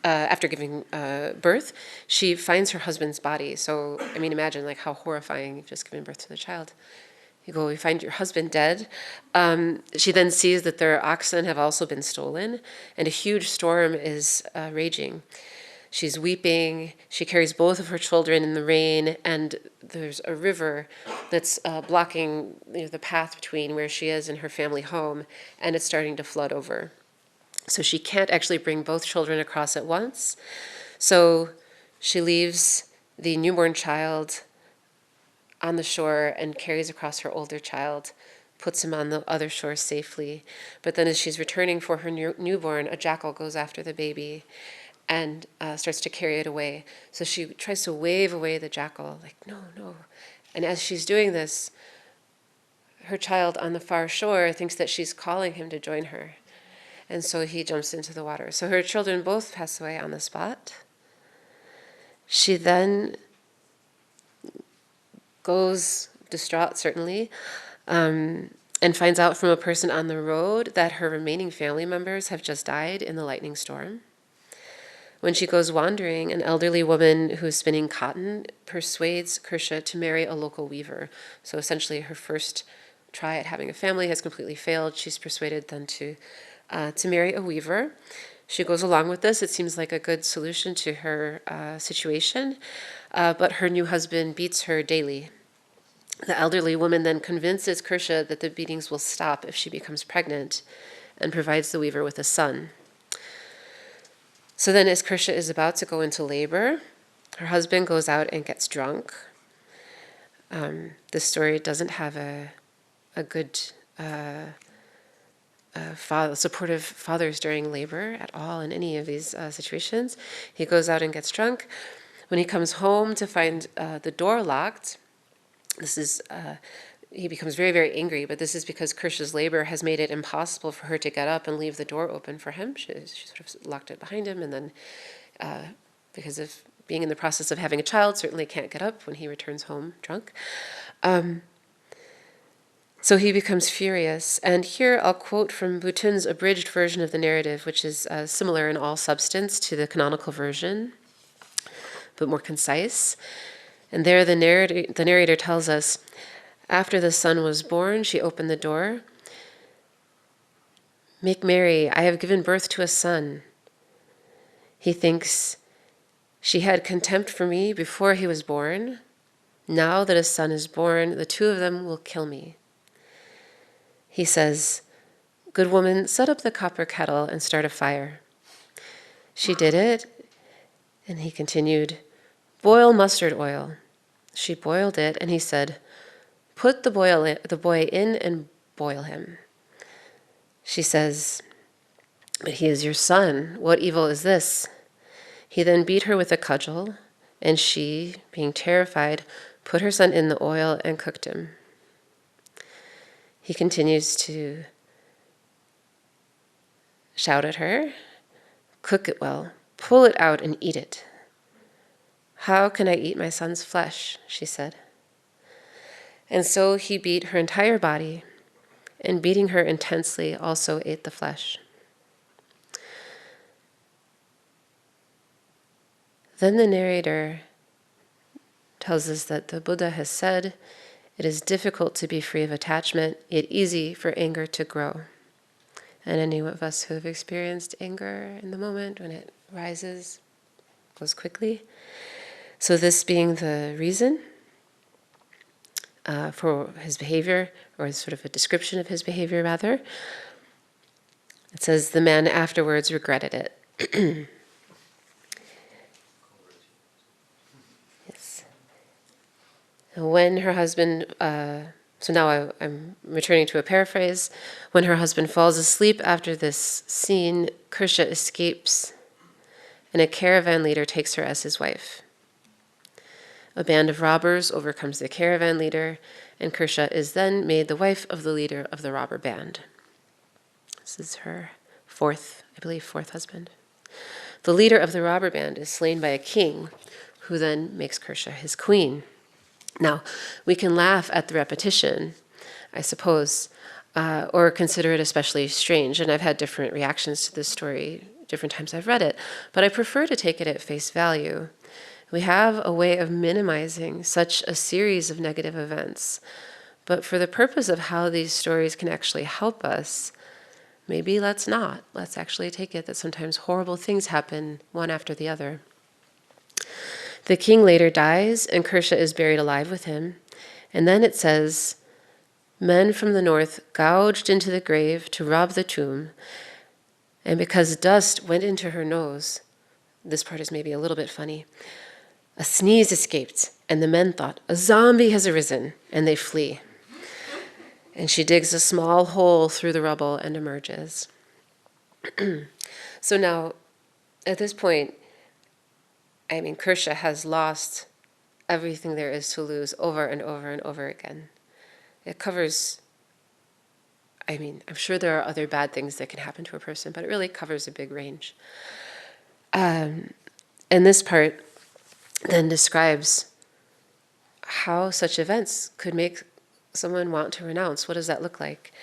after giving birth, she finds her husband's body. So, imagine like how horrifying, you've just given birth to the child. You find your husband dead. She then sees that their oxen have also been stolen, and a huge storm is raging. She's weeping. She carries both of her children in the rain, and there's a river that's blocking the path between where she is and her family home, and it's starting to flood over. So she can't actually bring both children across at once. So she leaves the newborn child on the shore and carries across her older child, puts him on the other shore safely. But then as she's returning for her newborn, a jackal goes after the baby and starts to carry it away. So she tries to wave away the jackal, like, no, no. And as she's doing this, her child on the far shore thinks that she's calling him to join her. And so he jumps into the water. So her children both pass away on the spot. She then goes distraught, certainly, and finds out from a person on the road that her remaining family members have just died in the lightning storm. When she goes wandering, an elderly woman who's spinning cotton persuades Kersha to marry a local weaver. So essentially her first try at having a family has completely failed. She's persuaded then to marry a weaver. She goes along with this. It seems like a good solution to her situation, but her new husband beats her daily. The elderly woman then convinces Kersha that the beatings will stop if she becomes pregnant and provides the weaver with a son. So then as Kersha is about to go into labor, her husband goes out and gets drunk. This story doesn't have a good supportive fathers during labor at all in any of these situations. He goes out and gets drunk. When he comes home to find the door locked, he becomes very, very angry, but this is because Kersha's labor has made it impossible for her to get up and leave the door open for him. She sort of locked it behind him, and then because of being in the process of having a child, certainly can't get up when he returns home drunk. So he becomes furious. And here I'll quote from Butun's abridged version of the narrative, which is similar in all substance to the canonical version, but more concise. And there the narrator tells us, after the son was born, she opened the door. Make merry, I have given birth to a son. He thinks, she had contempt for me before he was born. Now that a son is born, the two of them will kill me. He says, good woman, set up the copper kettle and start a fire. She did it, and he continued, boil mustard oil. She boiled it, and he said, put the boy in and boil him. She says, but he is your son. What evil is this? He then beat her with a cudgel, and she, being terrified, put her son in the oil and cooked him. He continues to shout at her, cook it well, pull it out and eat it. How can I eat my son's flesh? She said. And so he beat her entire body, and beating her intensely also ate the flesh. Then the narrator tells us that the Buddha has said, it is difficult to be free of attachment, yet easy for anger to grow. And any of us who have experienced anger in the moment when it rises, goes quickly. So this being the reason for his behavior, or sort of a description of his behavior rather, it says the man afterwards regretted it. When her husband, so now I'm returning to a paraphrase. When her husband falls asleep after this scene, Kursha escapes, and a caravan leader takes her as his wife. A band of robbers overcomes the caravan leader, and Kursha is then made the wife of the leader of the robber band. This is her fourth husband. The leader of the robber band is slain by a king, who then makes Kursha his queen. Now, we can laugh at the repetition, I suppose, or consider it especially strange, and I've had different reactions to this story different times I've read it, but I prefer to take it at face value. We have a way of minimizing such a series of negative events, but for the purpose of how these stories can actually help us, maybe let's not. Let's actually take it that sometimes horrible things happen one after the other. The king later dies, and Kursha is buried alive with him. And then it says, men from the north gouged into the grave to rob the tomb, and because dust went into her nose, this part is maybe a little bit funny, a sneeze escaped, and the men thought, a zombie has arisen, and they flee. And she digs a small hole through the rubble and emerges. So now, at this point, Kursha has lost everything there is to lose over and over and over again. It covers, I'm sure there are other bad things that can happen to a person, but it really covers a big range. And this part then describes how such events could make someone want to renounce. What does that look like?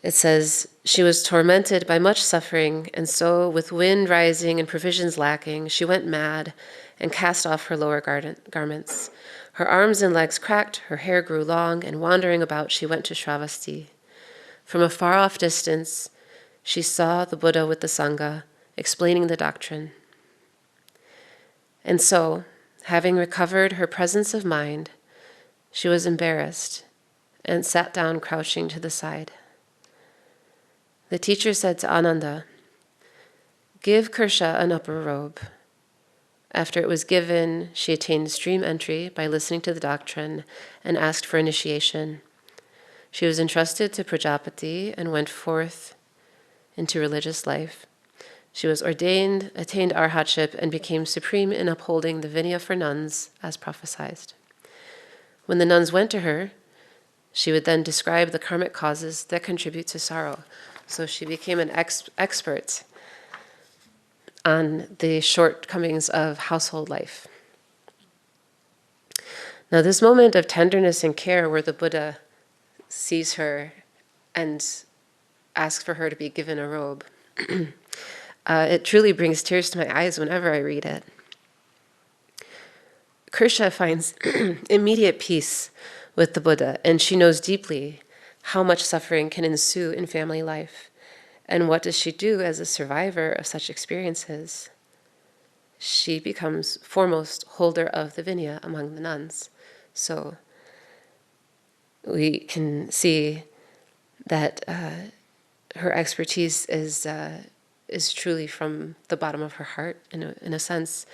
It says, she was tormented by much suffering, and so, with wind rising and provisions lacking, she went mad and cast off her lower garments. Her arms and legs cracked, her hair grew long, and wandering about, she went to Shravasti. From a far-off distance, she saw the Buddha with the Sangha, explaining the doctrine. And so, having recovered her presence of mind, she was embarrassed and sat down crouching to the side. The teacher said to Ananda, give Kursha an upper robe. After it was given, she attained stream entry by listening to the doctrine and asked for initiation. She was entrusted to Prajapati and went forth into religious life. She was ordained, attained arhatship, and became supreme in upholding the Vinaya for nuns as prophesied. When the nuns went to her, she would then describe the karmic causes that contribute to sorrow. So she became an expert on the shortcomings of household life. Now, this moment of tenderness and care where the Buddha sees her and asks for her to be given a robe. It truly brings tears to my eyes whenever I read it. Kursha finds immediate peace with the Buddha, and she knows deeply how much suffering can ensue in family life. And what does she do as a survivor of such experiences? She becomes foremost holder of the Vinaya among the nuns. So we can see that her expertise is truly from the bottom of her heart, in a sense.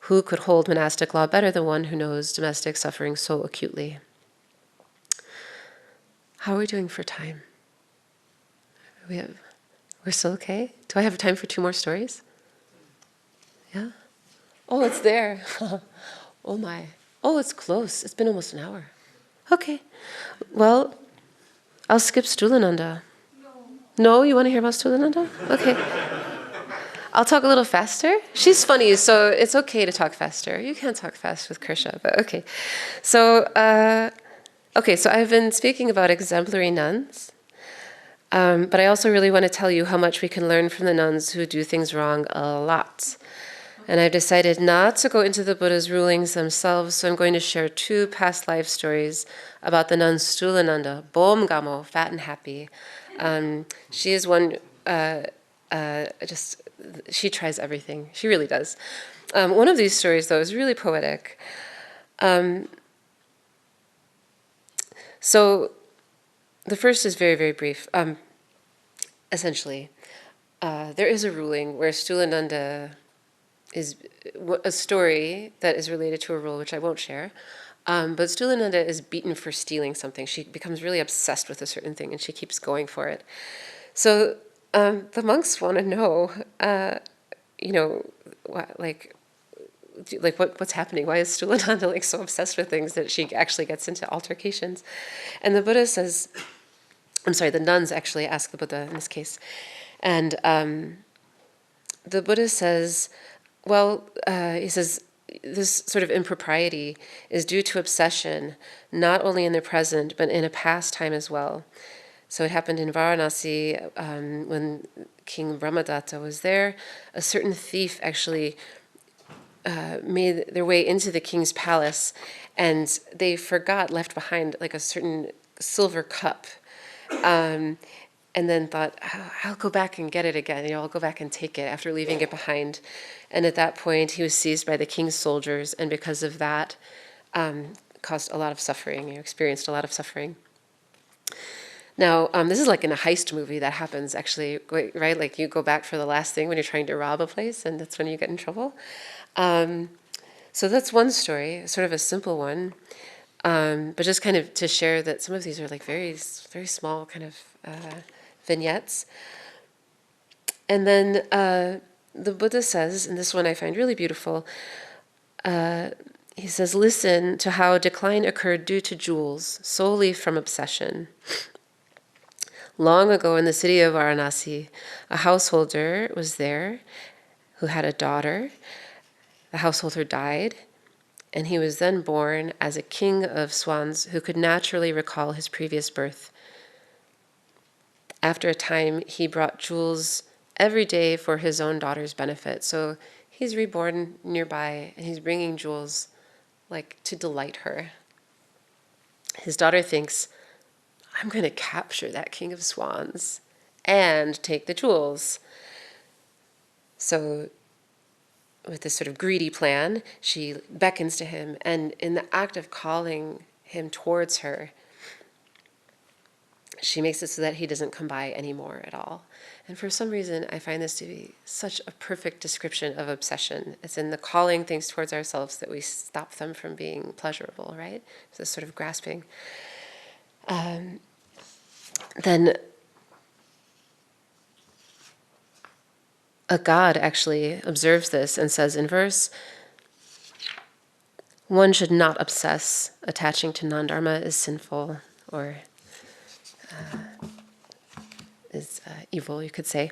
Who could hold monastic law better than one who knows domestic suffering so acutely? How are we doing for time? We're still okay? Do I have time for 2 more stories? Yeah? Oh, it's there. Oh my. Oh, it's close. It's been almost an hour. Okay. Well, I'll skip Stulananda. No, you want to hear about Stulananda? Okay. I'll talk a little faster. She's funny, so it's okay to talk faster. You can't talk fast with Kursha, but okay. So I've been speaking about exemplary nuns, but I also really want to tell you how much we can learn from the nuns who do things wrong a lot. And I've decided not to go into the Buddha's rulings themselves, so I'm going to share 2 past life stories about the nun Stulananda, Bom Gamo, fat and happy. She is one, she tries everything. She really does. One of these stories, though, is really poetic. So the first is very, very brief. Essentially, there is a ruling where Stulananda is a story that is related to a rule, which I won't share. But Stulananda is beaten for stealing something. She becomes really obsessed with a certain thing, and she keeps going for it. So the monks want to know, what's happening? Why is Stulananda so obsessed with things that she actually gets into altercations? And the Buddha says, the nuns actually ask the Buddha in this case, and the Buddha says, he says, this sort of impropriety is due to obsession, not only in the present, but in a past time as well. So it happened in Varanasi when King Brahmadatta was there. A certain thief actually made their way into the king's palace, and they left behind like a certain silver cup. And then thought, I'll go back and get it again. I'll go back and take it after leaving it behind. And at that point, he was seized by the king's soldiers, and because of that, caused a lot of suffering. Experienced a lot of suffering. Now, this is like in a heist movie that happens, actually, right? Like you go back for the last thing when you're trying to rob a place, and that's when you get in trouble. So that's one story, sort of a simple one. But just kind of to share that some of these are like very, very small kind of vignettes. And then the Buddha says, and this one I find really beautiful, he says, listen to how decline occurred due to jewels, solely from obsession. Long ago in the city of Varanasi, a householder was there who had a daughter. The householder died, and he was then born as a king of swans who could naturally recall his previous birth. After a time, he brought jewels every day for his own daughter's benefit. So he's reborn nearby, and he's bringing jewels like to delight her. His daughter thinks, I'm going to capture that king of swans and take the jewels. So with this sort of greedy plan, she beckons to him, and in the act of calling him towards her, she makes it so that he doesn't come by anymore at all. And for some reason, I find this to be such a perfect description of obsession. It's in the calling things towards ourselves that we stop them from being pleasurable, right? It's this sort of grasping. Then a god actually observes this and says in verse, one should not obsess. Attaching to non-dharma is sinful, or is evil, you could say.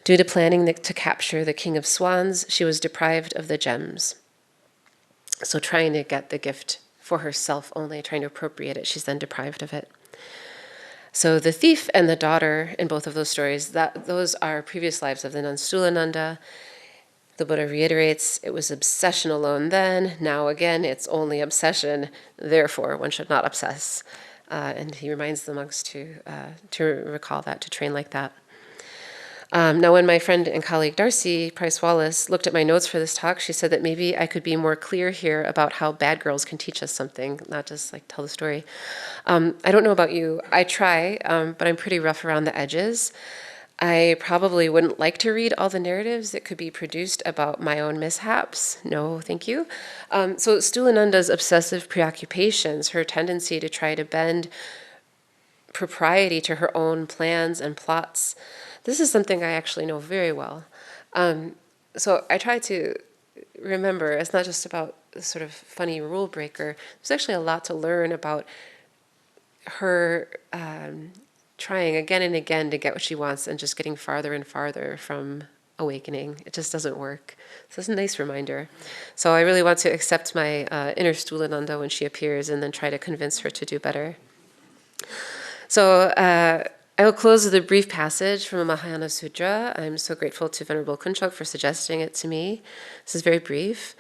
Due to planning to capture the king of swans, she was deprived of the gems. So trying to get the gift for herself only, trying to appropriate it, she's then deprived of it. So the thief and the daughter in both of those stories, those are previous lives of the nun Stulananda. The Buddha reiterates, it was obsession alone then, now again it's only obsession, therefore one should not obsess. And he reminds the monks to recall that, to train like that. Now, when my friend and colleague Darcy Price-Wallace looked at my notes for this talk, she said that maybe I could be more clear here about how bad girls can teach us something, not just like tell the story. I don't know about you. I try, but I'm pretty rough around the edges. I probably wouldn't like to read all the narratives that could be produced about my own mishaps. No, thank you. So Stulananda's obsessive preoccupations, her tendency to try to bend propriety to her own plans and plots, this is something I actually know very well. So I try to remember it's not just about the sort of funny rule breaker. There's actually a lot to learn about her trying again and again to get what she wants and just getting farther and farther from awakening. It just doesn't work. So it's a nice reminder. So I really want to accept my inner Stulananda when she appears and then try to convince her to do better. So I will close with a brief passage from a Mahayana Sutra. I'm so grateful to Venerable Kunchok for suggesting it to me. This is very brief.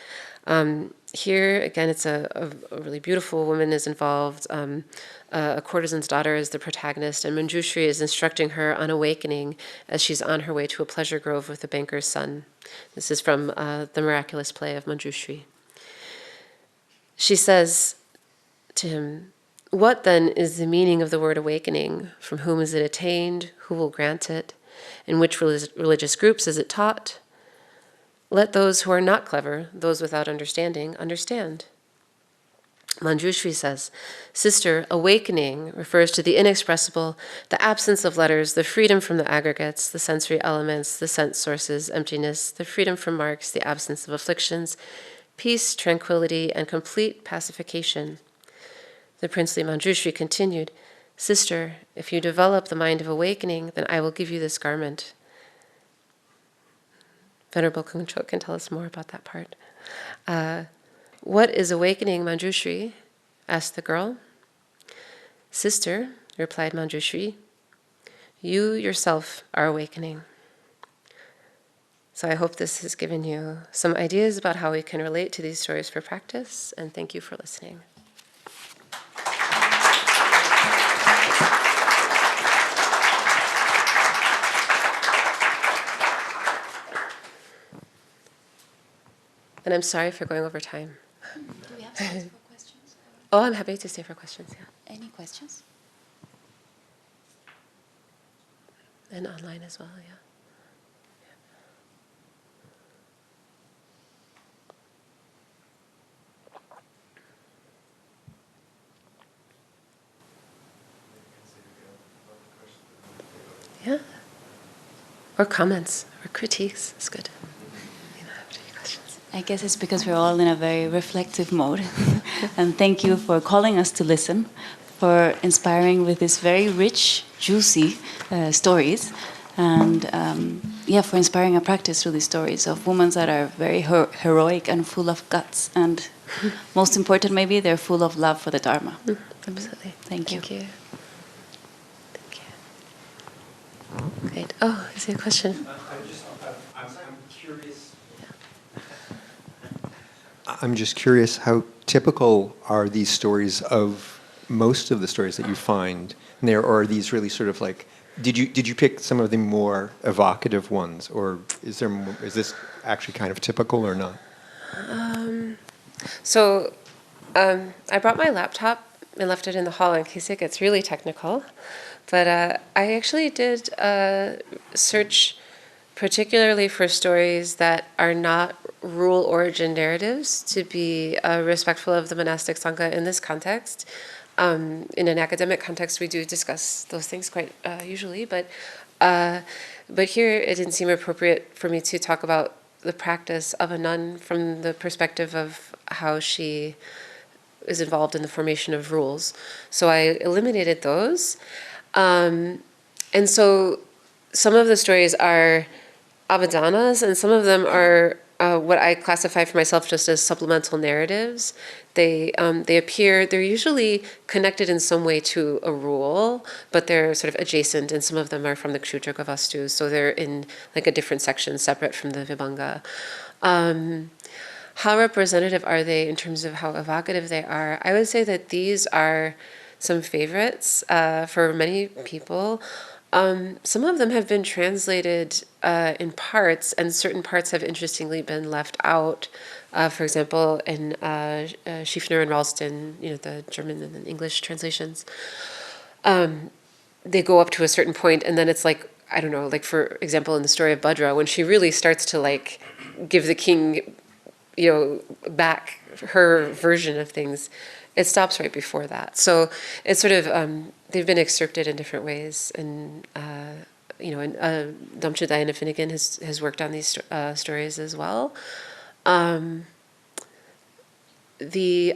Here, again, it's a really beautiful woman is involved. A courtesan's daughter is the protagonist, and Manjushri is instructing her on awakening as she's on her way to a pleasure grove with the banker's son. This is from the miraculous play of Manjushri. She says to him, "What then is the meaning of the word awakening? From whom is it attained? Who will grant it? In which religious groups is it taught? Let those who are not clever, those without understanding, understand." Manjushri says, "Sister, awakening refers to the inexpressible, the absence of letters, the freedom from the aggregates, the sensory elements, the sense sources, emptiness, the freedom from marks, the absence of afflictions, peace, tranquility, and complete pacification." The princely Manjushri continued, "Sister, if you develop the mind of awakening, then I will give you this garment." Venerable Kunchok can tell us more about that part. "What is awakening, Manjushri?" asked the girl. "Sister," replied Manjushri, "you yourself are awakening." So I hope this has given you some ideas about how we can relate to these stories for practice, and thank you for listening. And I'm sorry for going over time. Do we have space for questions? Oh, I'm happy to stay for questions, yeah. Any questions? And online as well, yeah. Yeah. Or comments or critiques. It's good. I guess it's because we're all in a very reflective mode. And thank you for calling us to listen, for inspiring with these very rich, juicy stories, and for inspiring a practice through these stories of women that are very heroic and full of guts. And most important, maybe, they're full of love for the Dharma. Absolutely. Thank you. Thank you. Great. Oh, is there a question? I'm curious. I'm just curious, how typical are these stories of most of the stories that you find there, or are these really sort of like, did you pick some of the more evocative ones, or is this actually kind of typical or not? I brought my laptop and left it in the hall in case it gets really technical. But I actually did search particularly for stories that are not rule origin narratives to be respectful of the monastic sangha in this context. In an academic context, we do discuss those things quite usually, but here it didn't seem appropriate for me to talk about the practice of a nun from the perspective of how she is involved in the formation of rules. So I eliminated those. And so some of the stories are abhidhanas, and some of them are what I classify for myself just as supplemental narratives. They appear, they're usually connected in some way to a rule, but they're sort of adjacent, and some of them are from the Kshutra Gavastu, so they're in like a different section separate from the Vibhanga. How representative are they in terms of how evocative they are? I would say that these are some favorites for many people. Some of them have been translated in parts, and certain parts have interestingly been left out. For example, in Schiefner and Ralston, the German and English translations, they go up to a certain point, and then it's like, I don't know, like for example, in the story of Bhadra, when she really starts to like give the king, back her version of things, it stops right before that. So it's sort of, they've been excerpted in different ways. And, Damcha Diana Finnegan has worked on these stories as well. The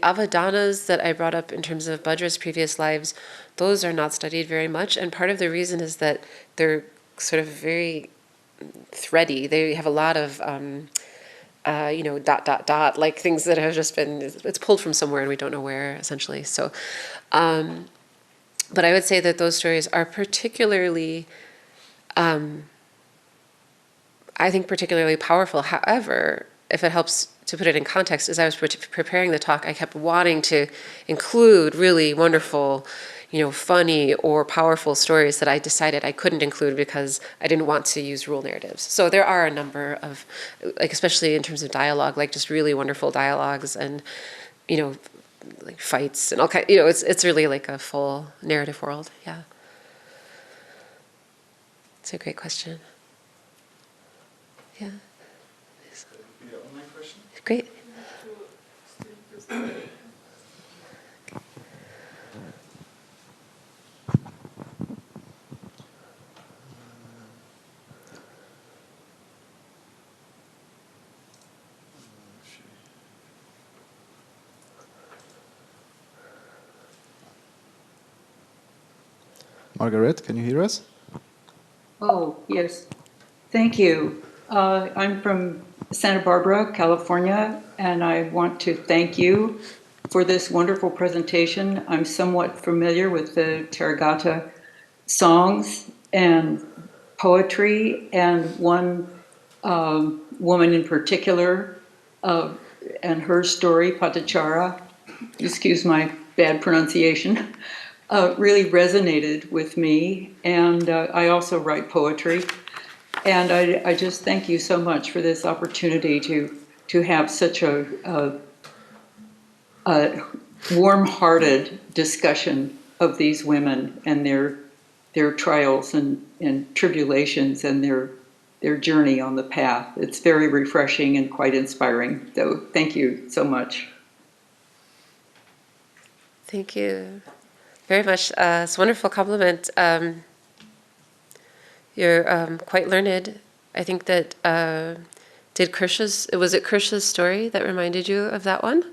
Avadanas that I brought up in terms of Bhadra's previous lives, those are not studied very much. And part of the reason is that they're sort of very thready. They have a lot of, like things that have just been, it's pulled from somewhere and we don't know where, essentially. So, but I would say that those stories are particularly, I think particularly powerful. However, if it helps to put it in context, as I was preparing the talk, I kept wanting to include really wonderful, funny or powerful stories that I decided I couldn't include because I didn't want to use rule narratives. So there are a number of, like especially in terms of dialogue, like just really wonderful dialogues and, like fights and all kind. It's really like a full narrative world. Yeah, it's a great question. Yeah. Great. Margaret, can you hear us? Oh, yes. Thank you. I'm from Santa Barbara, California, and I want to thank you for this wonderful presentation. I'm somewhat familiar with the Therigatha songs and poetry, and one woman in particular, and her story, Patachara, excuse my bad pronunciation, really resonated with me. And I also write poetry. And I just thank you so much for this opportunity to have such a warm-hearted discussion of these women and their trials and tribulations and their journey on the path. It's very refreshing and quite inspiring. So thank you so much. Thank you very much. It's a wonderful compliment. You're quite learned. I think that was it Kirsch's story that reminded you of that one?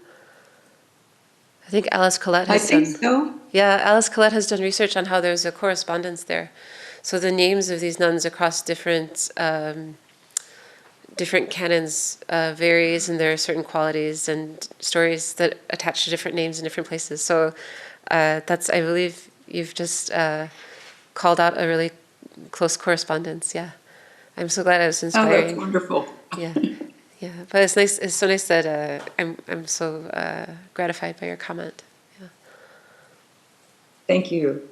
I think Alice Collette has done. I think so. Yeah, Alice Collette has done research on how there's a correspondence there. So the names of these nuns across different canons varies, and there are certain qualities and stories that attach to different names in different places. So I believe you've just called out a really close correspondence. Yeah, I'm so glad I was inspiring. Oh, that's wonderful. Yeah, yeah. But it's nice. It's so nice that I'm so gratified by your comment. Yeah. Thank you.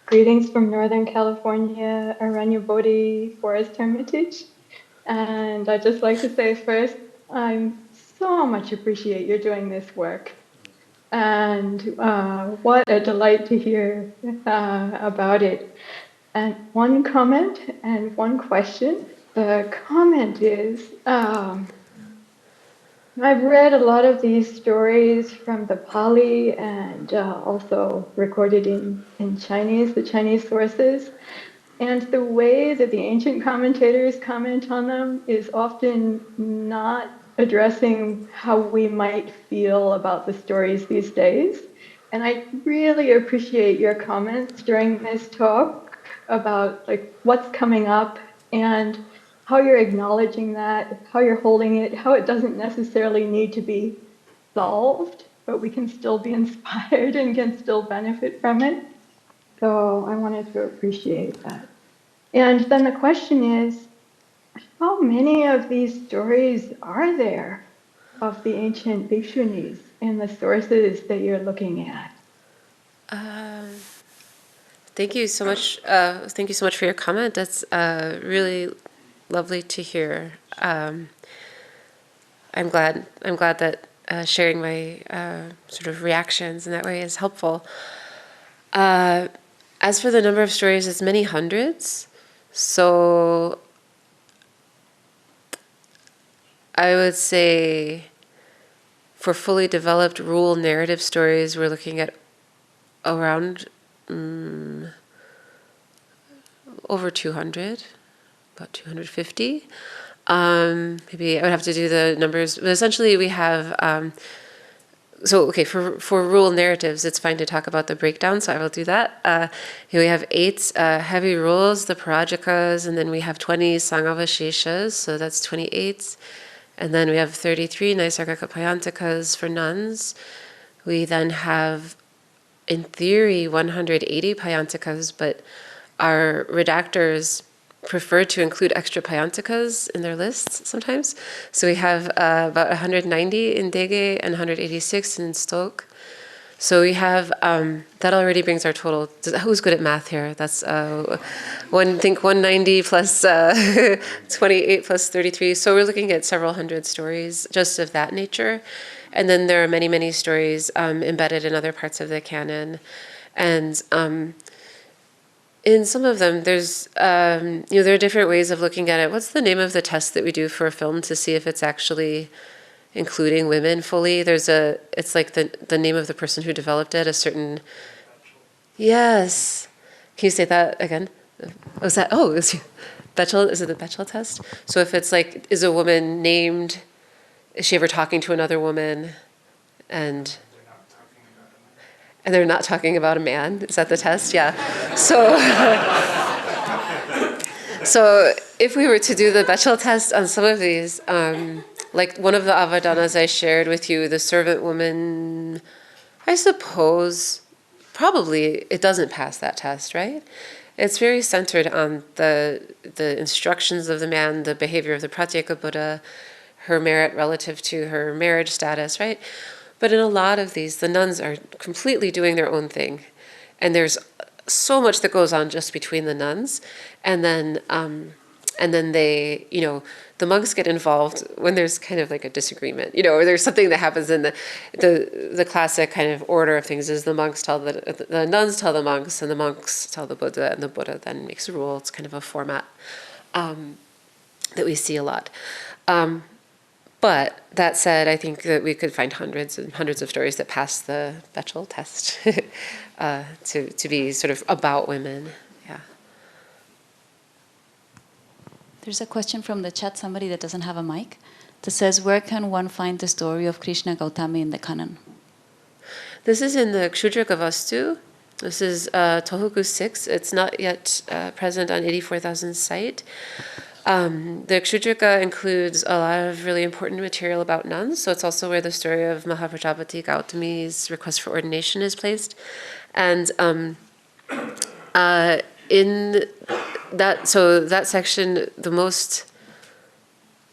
Greetings from Northern California, Aranya Bodhi Forest Hermitage. And I'd just like to say first, I so much appreciate you doing this work. And what a delight to hear about it. And one comment and one question. The comment is, I've read a lot of these stories from the Pali and also recorded in Chinese, the Chinese sources. And the way that the ancient commentators comment on them is often not addressing how we might feel about the stories these days. And I really appreciate your comments during this talk about like what's coming up and how you're acknowledging that, how you're holding it, how it doesn't necessarily need to be solved, but we can still be inspired and can still benefit from it. So I wanted to appreciate that. And then the question is, how many of these stories are there of the ancient bhikshunis in the sources that you're looking at? Thank you so much. Thank you so much for your comment. That's really lovely to hear. I'm glad that sharing my sort of reactions in that way is helpful. As for the number of stories, it's many hundreds. So I would say for fully developed rule narrative stories, we're looking at around over 200, about 250. Maybe I would have to do the numbers, but essentially we have, for rule narratives, it's fine to talk about the breakdown, so I will do that. Here we have 8 heavy rules, the Parajakas, and then we have 20 Sanghavasheshas, so that's 28. And then we have 33 Naisargika Payantikas for nuns. We then have, in theory, 180 Payantikas, but our redactors prefer to include extra Payantikas in their lists sometimes. So we have about 190 in Dege and 186 in Stok. So we have, that already brings our total. Who's good at math here? That's 190 plus 28 plus 33. So we're looking at several hundred stories just of that nature. And then there are many, many stories embedded in other parts of the canon. And in some of them, there's, there are different ways of looking at it. What's the name of the test that we do for a film to see if it's actually including women fully? It's like the name of the person who developed it, a certain, yes. Can you say that again? Is it Bechdel, is it the Bechdel test? So if it's like, is a woman named, is she ever talking to another woman? And they're not talking about a man. Is that the test? Yeah. So if we were to do the Bechdel test on some of these, like one of the avadanas I shared with you, the servant woman, I suppose probably it doesn't pass that test, right? It's very centered on the instructions of the man, the behavior of the Pratyeka Buddha, her merit relative to her marriage status, right? But in a lot of these, the nuns are completely doing their own thing. And there's so much that goes on just between the nuns. And then they, the monks get involved when there's kind of like a disagreement, or there's something that happens in the classic kind of order of things is the monks tell the nuns tell the monks, and the monks tell the Buddha, and the Buddha then makes a rule. It's kind of a format that we see a lot. But that said, I think that we could find hundreds and hundreds of stories that pass the Bechdel test to be sort of about women. Yeah. There's a question from the chat, somebody that doesn't have a mic, that says, where can one find the story of Krishna Gautami in the canon? This is in the Kshudraka Vastu. This is Tohoku 6. It's not yet present on 84,000 site. The Kshudraka includes a lot of really important material about nuns, so it's also where the story of Mahaprajapati Gautami's request for ordination is placed. And in that section,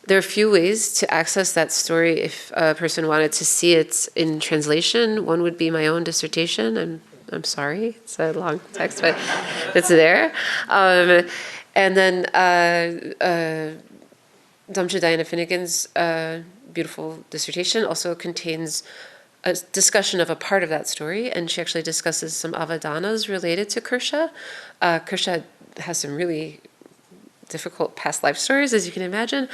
there are a few ways to access that story if a person wanted to see it in translation. One would be my own dissertation. I'm sorry, it's a long text, but it's there. And then Damsha Diana Finnegan's beautiful dissertation also contains a discussion of a part of that story, and she actually discusses some avadanas related to Kirsha. Kirsha has some really difficult past life stories, as you can imagine.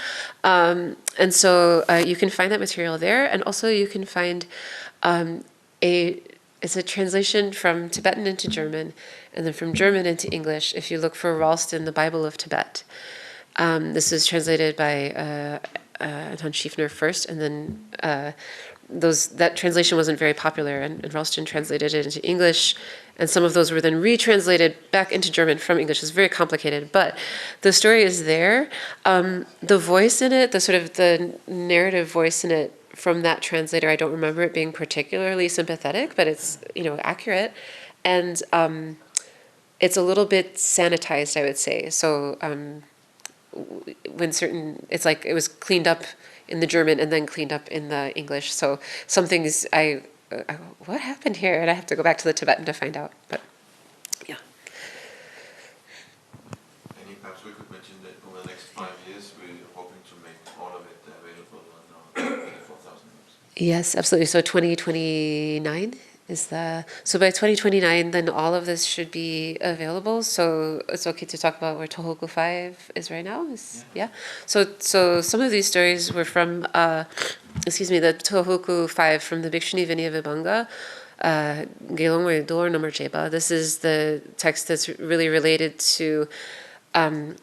And so you can find that material there, and also you can find it's a translation from Tibetan into German, and then from German into English, if you look for Ralston, the Bible of Tibet. This is translated by Anton Schiefner first, and then that translation wasn't very popular, and Ralston translated it into English, and some of those were then retranslated back into German from English. It's very complicated, but the story is there. The voice in it, the narrative voice in it from that translator, I don't remember it being particularly sympathetic, but it's accurate, and it's a little bit sanitized, I would say. So it's like it was cleaned up in the German and then cleaned up in the English. So some things what happened here? And I have to go back to the Tibetan to find out. But yeah. And perhaps we could mention that over the next 5 years, we're hoping to make all of it available on our 4,000 books. Yes, absolutely. So 2029 is so by 2029, then all of this should be available. So it's okay to talk about where Tohoku 5 is right now. Yeah. So some of these stories were from, the Tohoku 5 from the Bhikshuni Vinaya Vibhanga, Gelongwe Dor Namar Jeba. This is the text that's really related to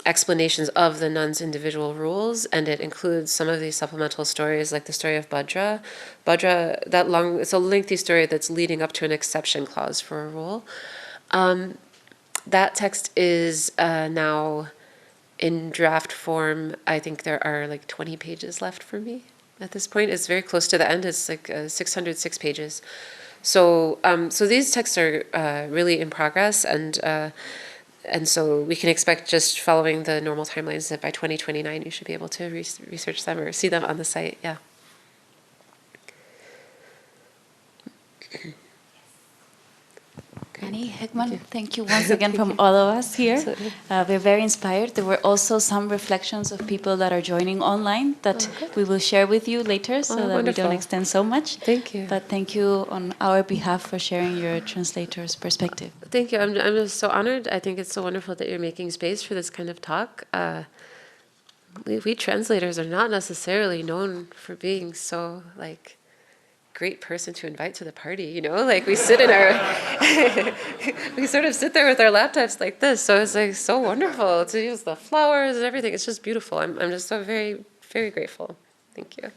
explanations of the nuns' individual rules, and it includes some of these supplemental stories, like the story of Bhadra. Bhadra, it's a lengthy story that's leading up to an exception clause for a rule. That text is now in draft form. I think there are like 20 pages left for me at this point. It's very close to the end. It's like 606 pages. So these texts are really in progress, and so we can expect, just following the normal timelines, that by 2029 you should be able to research them or see them on the site. Yeah. Annie, Heckman, thank you once again from all of us here. We're very inspired. There were also some reflections of people that are joining online that we will share with you later, so that wonderful. we don't extend so much. Thank you. But thank you on our behalf for sharing your translator's perspective. Thank you. I'm just so honored. I think it's so wonderful that you're making space for this kind of talk. We translators are not necessarily known for being so great person to invite to the party, like we sit in our we sort of sit there with our laptops like this, so it's so wonderful to use the flowers and everything. It's just beautiful. I'm just so very, very grateful. Thank you.